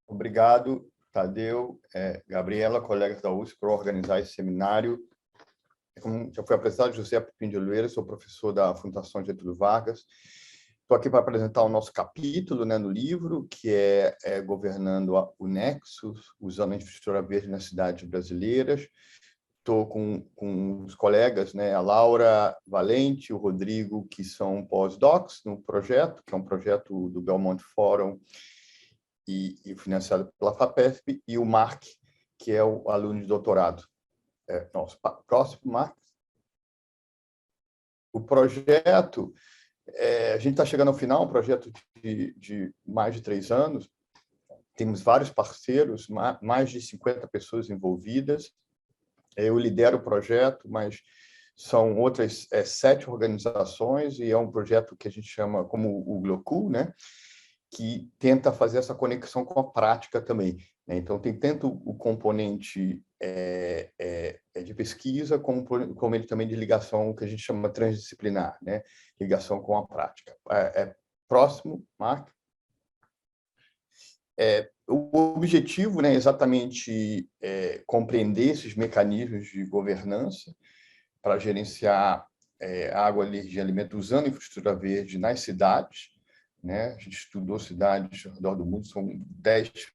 Obrigado, Tadeu, Gabriela, colegas da USP, por organizar esse seminário. Como já foi apresentado, José Pupim de Oliveira, sou professor da Fundação Getúlio Vargas. Estou aqui para apresentar o nosso capítulo, né, no livro, que é Governando o Nexus, usando a infraestrutura verde nas cidades brasileiras. Estou com os colegas, né, a Laura Valente, o Rodrigo, que são pós-docs no projeto, que é um projeto do Belmont Forum e financiado pela FAPESP, e o Mark, que é o aluno de doutorado. Nosso próximo, Mark. O projeto, a gente está chegando ao final, um projeto de mais de 3 anos, temos vários parceiros, mais de 50 pessoas envolvidas. Eu lidero o projeto, mas são outras 7 organizações, e é um projeto que a gente chama como o GLOCU, né? Que tenta fazer essa conexão com a prática também, né? Então, tem tanto o componente de pesquisa, como ele também de ligação, que a gente chama transdisciplinar, né? Ligação com a prática. Próximo, Mark. O objetivo, né, é exatamente compreender esses mecanismos de governança para gerenciar água, energia e alimento usando infraestrutura verde nas cidades, né? A gente estudou cidades ao redor do mundo, são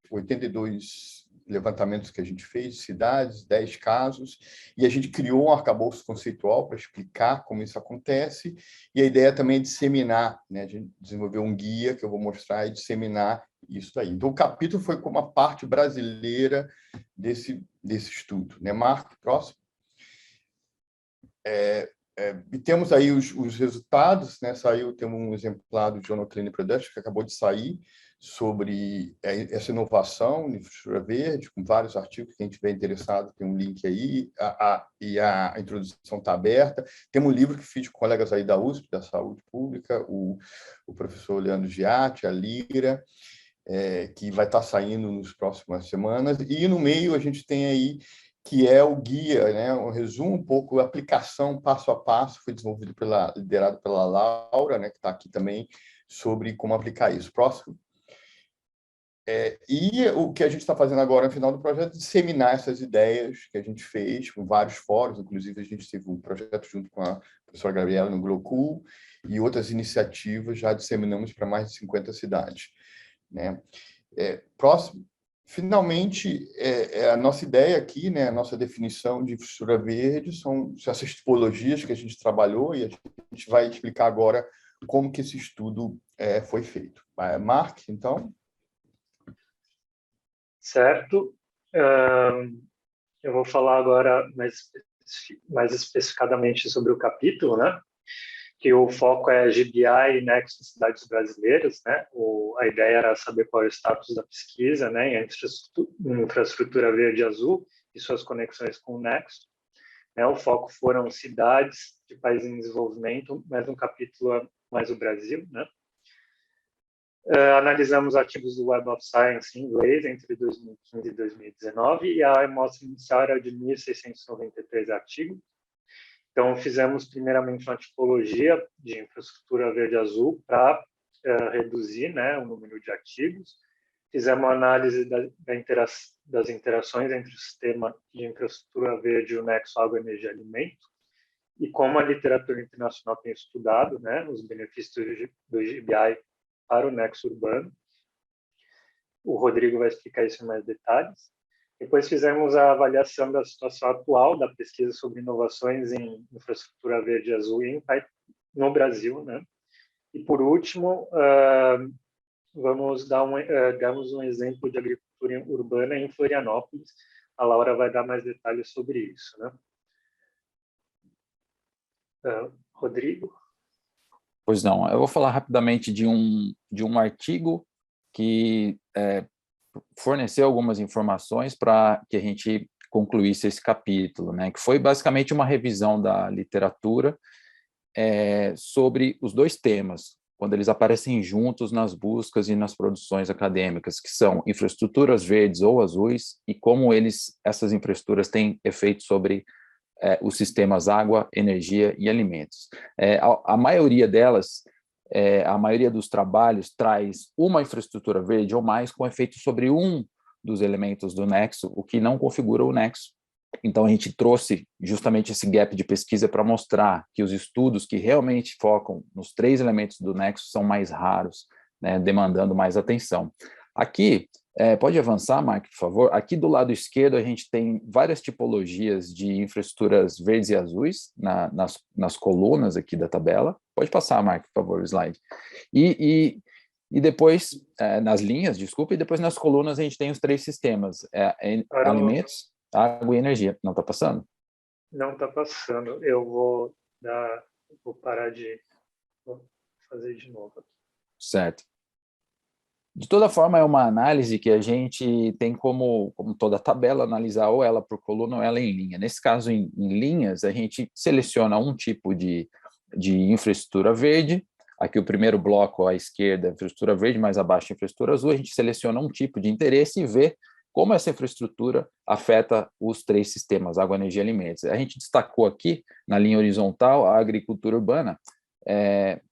82 levantamentos que a gente fez, cidades, 10 casos, e a gente criou um arcabouço conceitual para explicar como isso acontece, e a ideia também é disseminar, né? A gente desenvolveu um guia que eu vou mostrar e disseminar Isso aí. Então, o capítulo foi como a parte brasileira desse estudo. Né, Marco, próximo. E temos aí os resultados, né? Temos um exemplar do Journal Clinical Production que acabou de sair sobre essa inovação em infraestrutura verde, com vários artigos. Quem estiver interessado, tem um link aí, e a introdução está aberta. Temos um livro que fiz com colegas aí da USP, da Saúde Pública, o professor Leandro Giatti, a Lira, que vai estar saindo nas próximas semanas. E no meio a gente tem aí que é o guia, né, um resumo um pouco, a aplicação passo a passo, foi desenvolvido liderado pela Laura, né, que está aqui também, sobre como aplicar isso. Próximo. E o que a gente está fazendo agora no final do projeto é disseminar essas ideias que a gente fez com vários fóruns, inclusive a gente teve um projeto junto com a professora Gabriela no Glocool, e outras iniciativas já disseminamos para mais de 50 cidades. Né? Próximo. Finalmente, a nossa ideia aqui, né, a nossa definição de infraestrutura verde são essas tipologias que a gente trabalhou, e a gente vai explicar agora como que esse estudo foi feito. Mark, então? Certo. Eu vou falar agora mais especificadamente sobre o capítulo, né? Que o foco é GBI e Nexo em cidades brasileiras, né? A ideia era saber qual é o status da pesquisa, né? E a infraestrutura verde e azul e suas conexões com o Nexo. Né? O foco foram cidades de países em desenvolvimento, mas um capítulo é mais o Brasil, né? Analisamos artigos do Web of Science em inglês entre 2015 e 2019, e a amostra inicial era de 1.693 artigos. Então, fizemos primeiramente uma tipologia de infraestrutura verde-azul para reduzir, né, o número de artigos. Fizemos uma análise das interações entre o sistema de infraestrutura verde e o nexo água-energia-alimento, e como a literatura internacional tem estudado, né, os benefícios do GBI para o nexo urbano. O Rodrigo vai explicar isso em mais detalhes. Depois fizemos a avaliação da situação atual da pesquisa sobre inovações em infraestrutura verde e azul no Brasil, né? E, por último, damos um exemplo de agricultura urbana em Florianópolis. A Laura vai dar mais detalhes sobre isso, né? Rodrigo? Pois não, eu vou falar rapidamente de um artigo que forneceu algumas informações para que a gente concluísse esse capítulo, né, que foi basicamente uma revisão da literatura sobre os dois temas, quando eles aparecem juntos nas buscas e nas produções acadêmicas, que são infraestruturas verdes ou azuis, e como essas infraestruturas têm efeito sobre os sistemas água, energia e alimentos. A maioria delas, a maioria dos trabalhos traz uma infraestrutura verde ou mais com efeito sobre um dos elementos do nexo, o que não configura o nexo. Então, a gente trouxe justamente esse gap de pesquisa para mostrar que os estudos que realmente focam nos 3 elementos do nexo são mais raros, né, demandando mais atenção. Aqui, pode avançar, Mark, por favor? Aqui do lado esquerdo a gente tem várias tipologias de infraestruturas verdes e azuis nas colunas aqui da tabela. Pode passar, Mark, por favor, o slide. E depois, nas linhas, desculpa, e depois nas colunas a gente tem os 3 sistemas, alimentos, água e energia. Não está passando? Não está passando. Eu vou parar vou fazer de novo. Certo. De toda forma, é uma análise que a gente tem como toda tabela, analisar ou ela por coluna ou ela em linha. Nesse caso, em linhas, a gente seleciona um tipo de infraestrutura verde. Aqui o primeiro bloco à esquerda, infraestrutura verde, mais abaixo, infraestrutura azul. A gente seleciona um tipo de interesse e vê como essa infraestrutura afeta os 3 sistemas, água, energia e alimentos. A gente destacou aqui, na linha horizontal, a agricultura urbana.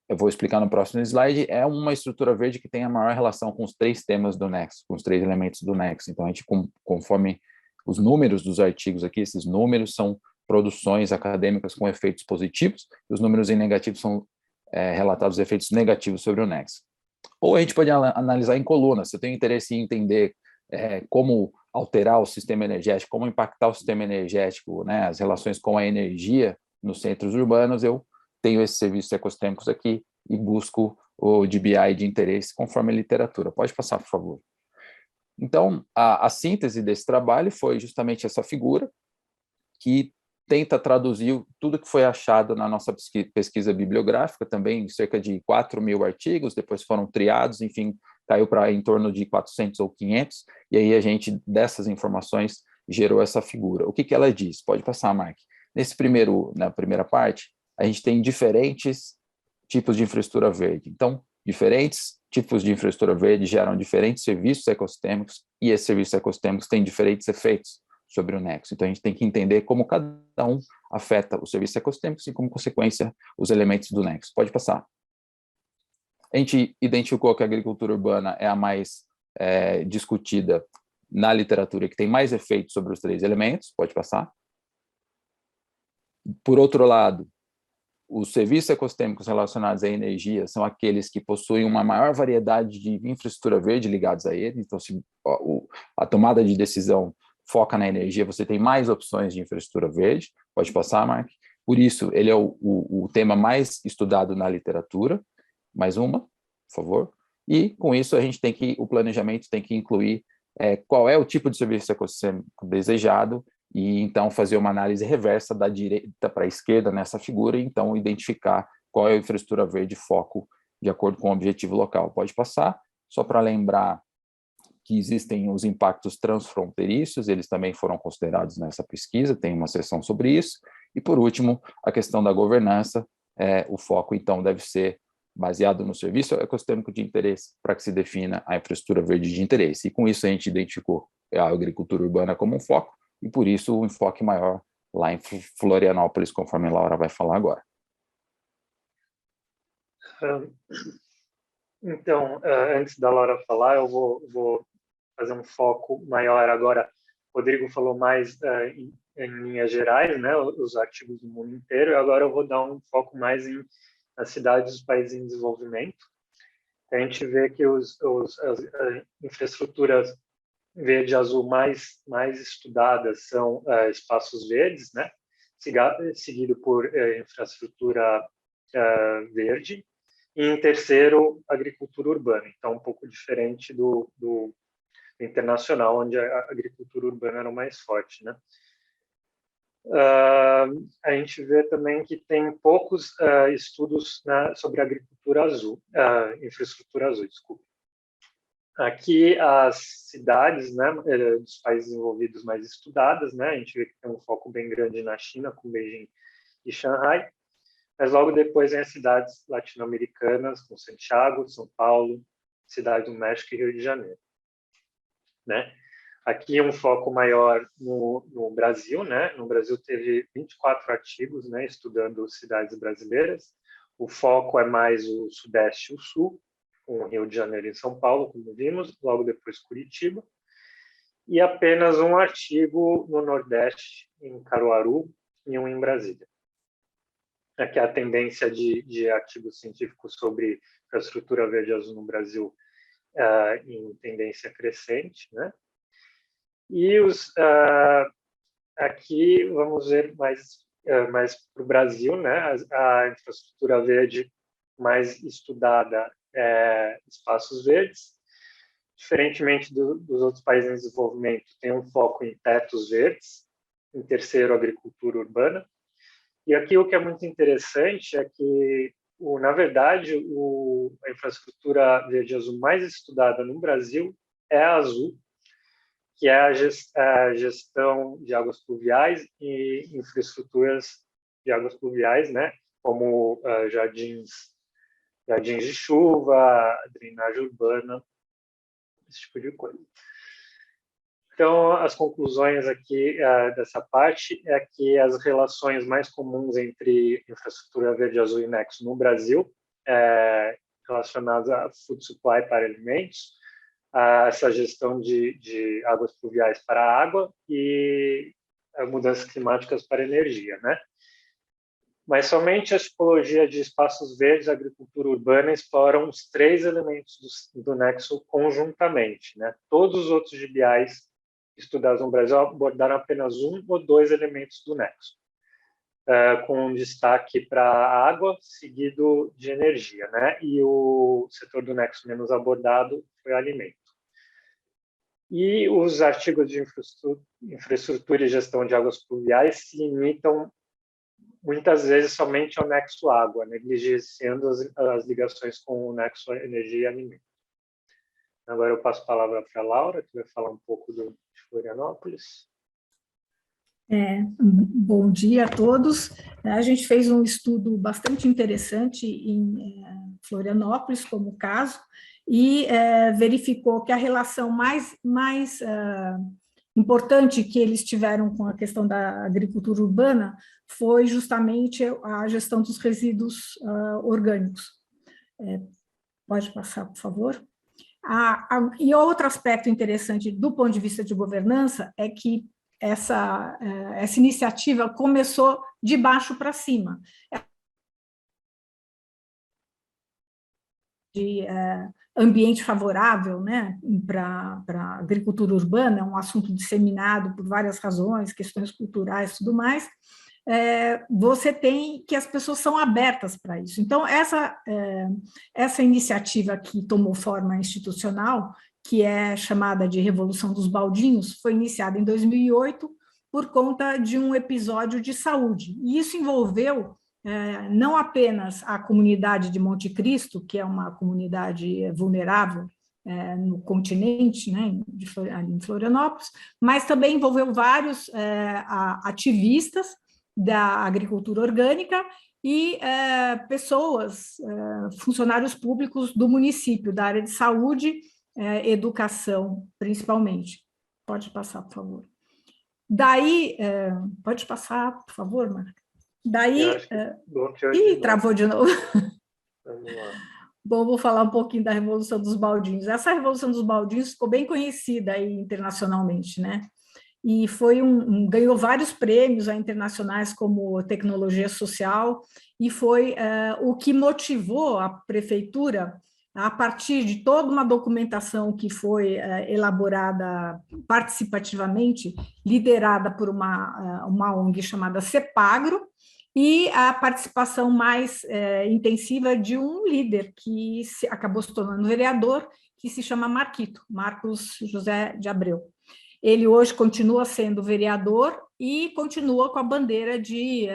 Eu vou explicar no próximo slide, é uma estrutura verde que tem a maior relação com os 3 temas do nexo, com os 3 elementos do nexo. Então, a gente, conforme os números dos artigos aqui, esses números são produções acadêmicas com efeitos positivos, e os números em negativo são relatados efeitos negativos sobre o nexo. Ou a gente pode analisar em colunas. Se eu tenho interesse em entender como alterar o sistema energético, como impactar o sistema energético, né, as relações com a energia nos centros urbanos, eu tenho esses serviços ecossistêmicos aqui e busco ou de BI de interesse, conforme a literatura. Pode passar, por favor. Então, a síntese desse trabalho foi justamente essa figura, que tenta traduzir tudo que foi achado na nossa pesquisa bibliográfica, também cerca de 4.000 artigos, depois foram triados, enfim, caiu para em torno de 400 ou 500, e aí a gente, dessas informações, gerou essa figura. O que ela diz? Pode passar, Mark. Na primeira parte, a gente tem diferentes tipos de infraestrutura verde. Então, diferentes tipos de infraestrutura verde geram diferentes serviços ecossistêmicos, e esses serviços ecossistêmicos têm diferentes efeitos sobre o nexo. Então, a gente tem que entender como cada um afeta os serviços ecossistêmicos e, como consequência, os elementos do nexo. Pode passar. A gente identificou que a agricultura urbana é a mais discutida na literatura, que tem mais efeitos sobre os 3 elementos. Pode passar. Por outro lado, os serviços ecossistêmicos relacionados à energia são aqueles que possuem uma maior variedade de infraestrutura verde ligados a ele. Então, se a tomada de decisão foca na energia, você tem mais opções de infraestrutura verde. Pode passar, Mark. Por isso, ele é o tema mais estudado na literatura. Mais uma, por favor. E, com isso, o planejamento tem que incluir qual é o tipo de serviço ecossistêmico desejado, e então fazer uma análise reversa da direita para a esquerda nessa figura, e então identificar qual é a infraestrutura verde foco de acordo com o objetivo local. Pode passar, só para lembrar que existem os impactos transfronteiriços, eles também foram considerados nessa pesquisa, tem uma seção sobre isso. E, por último, a questão da governança, o foco, então, deve ser baseado no serviço ecossistêmico de interesse para que se defina a infraestrutura verde de interesse. E, com isso, a gente identificou a agricultura urbana como um foco, e, por isso, o enfoque maior lá em Florianópolis, conforme a Laura vai falar agora. Então, antes da Laura falar, eu vou fazer um foco maior agora. O Rodrigo falou mais em linhas gerais, né, os artigos do mundo inteiro, e agora eu vou dar um foco mais nas cidades dos países em desenvolvimento. A gente vê que as infraestruturas verde e azul mais estudadas são espaços verdes, né, seguido por infraestrutura verde, e em terceiro, agricultura urbana. Então, um pouco diferente do internacional, onde a agricultura urbana era o mais forte, né? A gente vê também que tem poucos estudos sobre agricultura azul, infraestrutura azul, desculpa. Aqui as cidades, né, dos países desenvolvidos mais estudadas, né, a gente vê que tem um foco bem grande na China, com Beijing e Xangai, mas logo depois vem as cidades latino-americanas, com Santiago, São Paulo, Cidade do México e Rio de Janeiro, né? Aqui um foco maior no Brasil, né? No Brasil teve 24 artigos, né, estudando cidades brasileiras. O foco é mais o Sudeste e o Sul, com Rio de Janeiro e São Paulo, como vimos, logo depois Curitiba. E apenas um artigo no Nordeste, em Caruaru, e um em Brasília. Aqui a tendência de artigos científicos sobre infraestrutura verde e azul no Brasil em tendência crescente, né? E aqui vamos ver mais para o Brasil, né? A infraestrutura verde mais estudada é espaços verdes. Diferentemente dos outros países em desenvolvimento, tem um foco em tetos verdes, em terceiro, agricultura urbana. E aqui o que é muito interessante é que, na verdade, a infraestrutura verde azul mais estudada no Brasil é a azul, que é a gestão de águas pluviais e infraestruturas de águas pluviais, né, como jardins de chuva, drenagem urbana, esse tipo de coisa. Então, as conclusões aqui dessa parte é que as relações mais comuns entre infraestrutura verde, azul e nexo no Brasil, relacionadas a food supply para alimentos, a essa gestão de águas pluviais para a água e mudanças climáticas para a energia, né? Mas somente a tipologia de espaços verdes e agricultura urbana exploram os 3 elementos do nexo conjuntamente, né? Todos os outros GBIs estudados no Brasil abordaram apenas um ou 2 elementos do nexo. com um destaque para a água, seguido de energia, né? E o setor do nexo menos abordado foi alimento. E os artigos de infraestrutura e gestão de águas pluviais se limitam muitas vezes somente ao nexo água, negligenciando as ligações com o nexo energia e alimento. Agora eu passo a palavra para a Laura, que vai falar um pouco de Florianópolis. Bom dia a todos. A gente fez um estudo bastante interessante em Florianópolis, como caso, e verificou que a relação mais importante que eles tiveram com a questão da agricultura urbana foi justamente a gestão dos resíduos orgânicos. Pode passar, por favor? E outro aspecto interessante do ponto de vista de governança é que essa iniciativa começou de baixo para cima. De ambiente favorável, né, para a agricultura urbana, é um assunto disseminado por várias razões, questões culturais e tudo mais, você tem que as pessoas são abertas para isso. Então, essa iniciativa que tomou forma institucional, que é chamada de Revolução dos Baldinhos, foi iniciada em 2008 por conta de um episódio de saúde. E isso envolveu não apenas a comunidade de Monte Cristo, que é uma comunidade vulnerável no continente, né, em Florianópolis, mas também envolveu vários ativistas da agricultura orgânica e pessoas, funcionários públicos do município, da área de saúde, educação, principalmente. Pode passar, por favor. Daí, pode passar, por favor, Marca. Daí, travou de novo. Vamos lá. Bom, vou falar um pouquinho da Revolução dos Baldinhos. Essa Revolução dos Baldinhos ficou bem conhecida aí internacionalmente, né? E foi ganhou vários prêmios internacionais como tecnologia social, e foi o que motivou a prefeitura, a partir de toda uma documentação que foi elaborada participativamente, liderada por uma ONG chamada CEPAGRO, e a participação mais intensiva de um líder que acabou se tornando vereador, que se chama Marcos José de Abreu. Ele hoje continua sendo vereador e continua com a bandeira de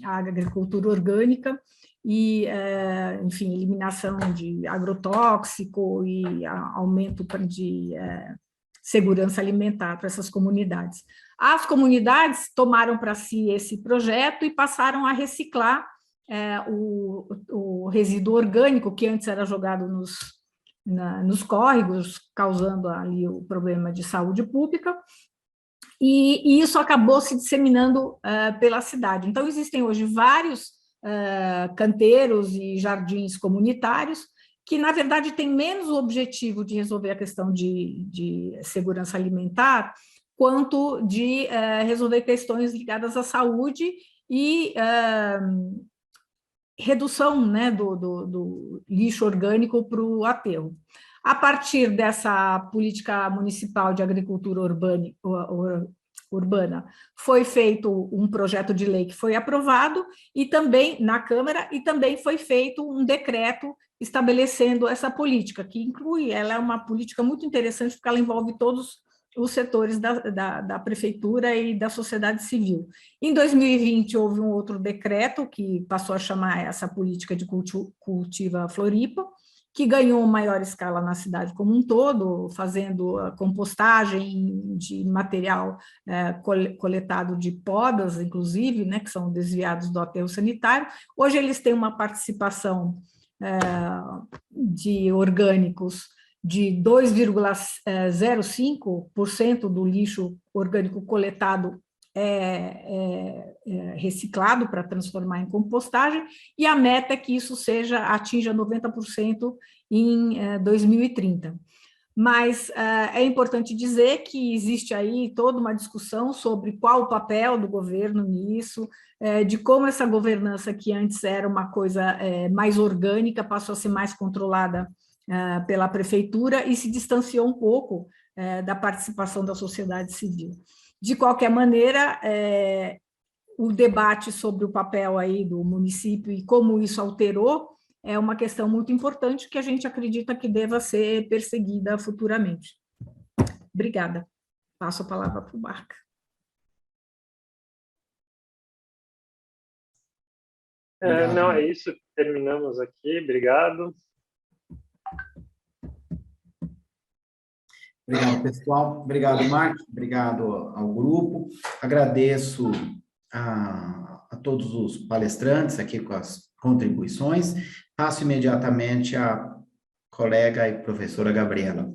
agricultura orgânica e, enfim, eliminação de agrotóxico e aumento de segurança alimentar para essas comunidades. As comunidades tomaram para si esse projeto e passaram a reciclar o resíduo orgânico, que antes era jogado nos córregos, causando ali o problema de saúde pública, e isso acabou se disseminando pela cidade. Então, existem hoje vários canteiros e jardins comunitários que, na verdade, têm menos o objetivo de resolver a questão de segurança alimentar, quanto de resolver questões ligadas à saúde e redução, né, do lixo orgânico para o aterro. A partir dessa política municipal de agricultura urbana, foi feito um projeto de lei que foi aprovado, e também na Câmara, e também foi feito um decreto estabelecendo essa política, que inclui, ela é uma política muito interessante, porque ela envolve todos os setores da prefeitura e da sociedade civil. Em 2020, houve um outro decreto que passou a chamar essa política de Cultiva Floripa, que ganhou maior escala na cidade como um todo, fazendo a compostagem de material coletado de podas, inclusive, né, que são desviados do aterro sanitário. Hoje eles têm uma participação de orgânicos de 2,05% do lixo orgânico coletado reciclado para transformar em compostagem, e a meta é que isso atinja 90% em 2030. Mas é importante dizer que existe aí toda uma discussão sobre qual o papel do governo nisso, de como essa governança, que antes era uma coisa mais orgânica, passou a ser mais controlada pela prefeitura e se distanciou um pouco da participação da sociedade civil. De qualquer maneira, o debate sobre o papel aí do município e como isso alterou é uma questão muito importante que a gente acredita que deva ser perseguida futuramente. Obrigada. Passo a palavra para o Barca. Não, é isso. Terminamos aqui. Obrigado. Obrigado, pessoal. Obrigado, Marcos. Obrigado ao grupo. Agradeço a todos os palestrantes aqui com as contribuições. Passo imediatamente à colega e professora Gabriela.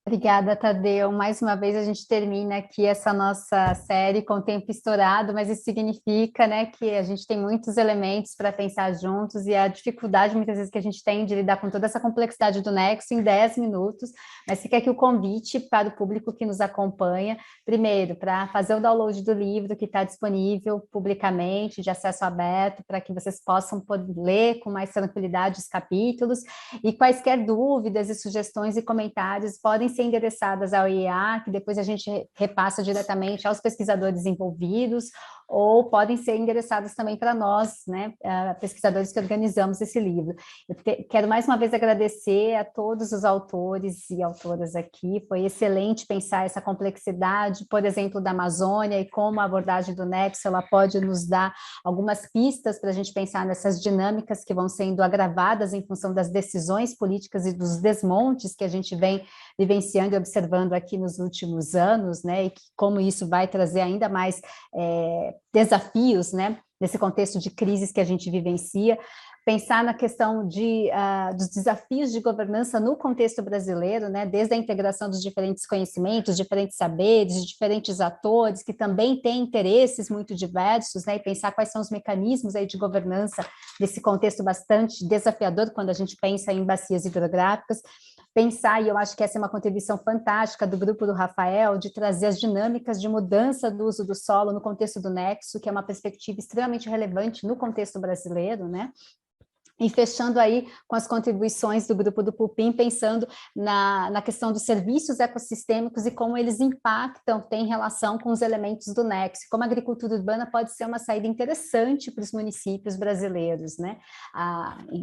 Obrigada, Tadeu. Mais uma vez a gente termina aqui essa nossa série com o tempo estourado, mas isso significa, né, que a gente tem muitos elementos para pensar juntos e a dificuldade muitas vezes que a gente tem de lidar com toda essa complexidade do Nexo em 10 minutos, mas fica aqui o convite para o público que nos acompanha, primeiro, para fazer o download do livro que está disponível publicamente, de acesso aberto, para que vocês possam ler com mais tranquilidade os capítulos, e quaisquer dúvidas e sugestões e comentários podem ser endereçadas ao IEA, que depois a gente repassa diretamente aos pesquisadores envolvidos, ou podem ser endereçadas também para nós, né, pesquisadores que organizamos esse livro. Eu quero mais uma vez agradecer a todos os autores e autoras aqui, foi excelente pensar essa complexidade, por exemplo, da Amazônia, e como a abordagem do Nexo ela pode nos dar algumas pistas para a gente pensar nessas dinâmicas que vão sendo agravadas em função das decisões políticas e dos desmontes que a gente vem vivenciando e observando aqui nos últimos anos, né, e como isso vai trazer ainda mais desafios, né, nesse contexto de crises que a gente vivencia, pensar na questão dos desafios de governança no contexto brasileiro, né, desde a integração dos diferentes conhecimentos, diferentes saberes, de diferentes atores, que também têm interesses muito diversos, né, e pensar quais são os mecanismos aí de governança desse contexto bastante desafiador quando a gente pensa em bacias hidrográficas, pensar, e eu acho que essa é uma contribuição fantástica do grupo do Rafael, de trazer as dinâmicas de mudança do uso do solo no contexto do Nexo, que é uma perspectiva extremamente relevante no contexto brasileiro, né? E fechando aí com as contribuições do grupo do Pupim, pensando na questão dos serviços ecossistêmicos e como eles impactam, têm relação com os elementos do Nexo, como a agricultura urbana pode ser uma saída interessante para os municípios brasileiros, né?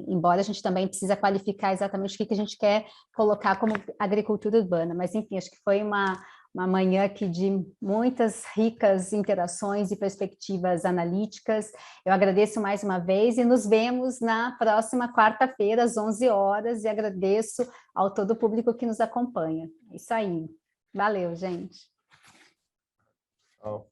Embora a gente também precisa qualificar exatamente o que a gente quer colocar como agricultura urbana, mas enfim, acho que foi uma manhã aqui de muitas ricas interações e perspectivas analíticas. Eu agradeço mais uma vez e nos vemos na próxima quarta-feira, às 11 horas, e agradeço ao todo o público que nos acompanha. É isso aí. Valeu, gente. Tchau.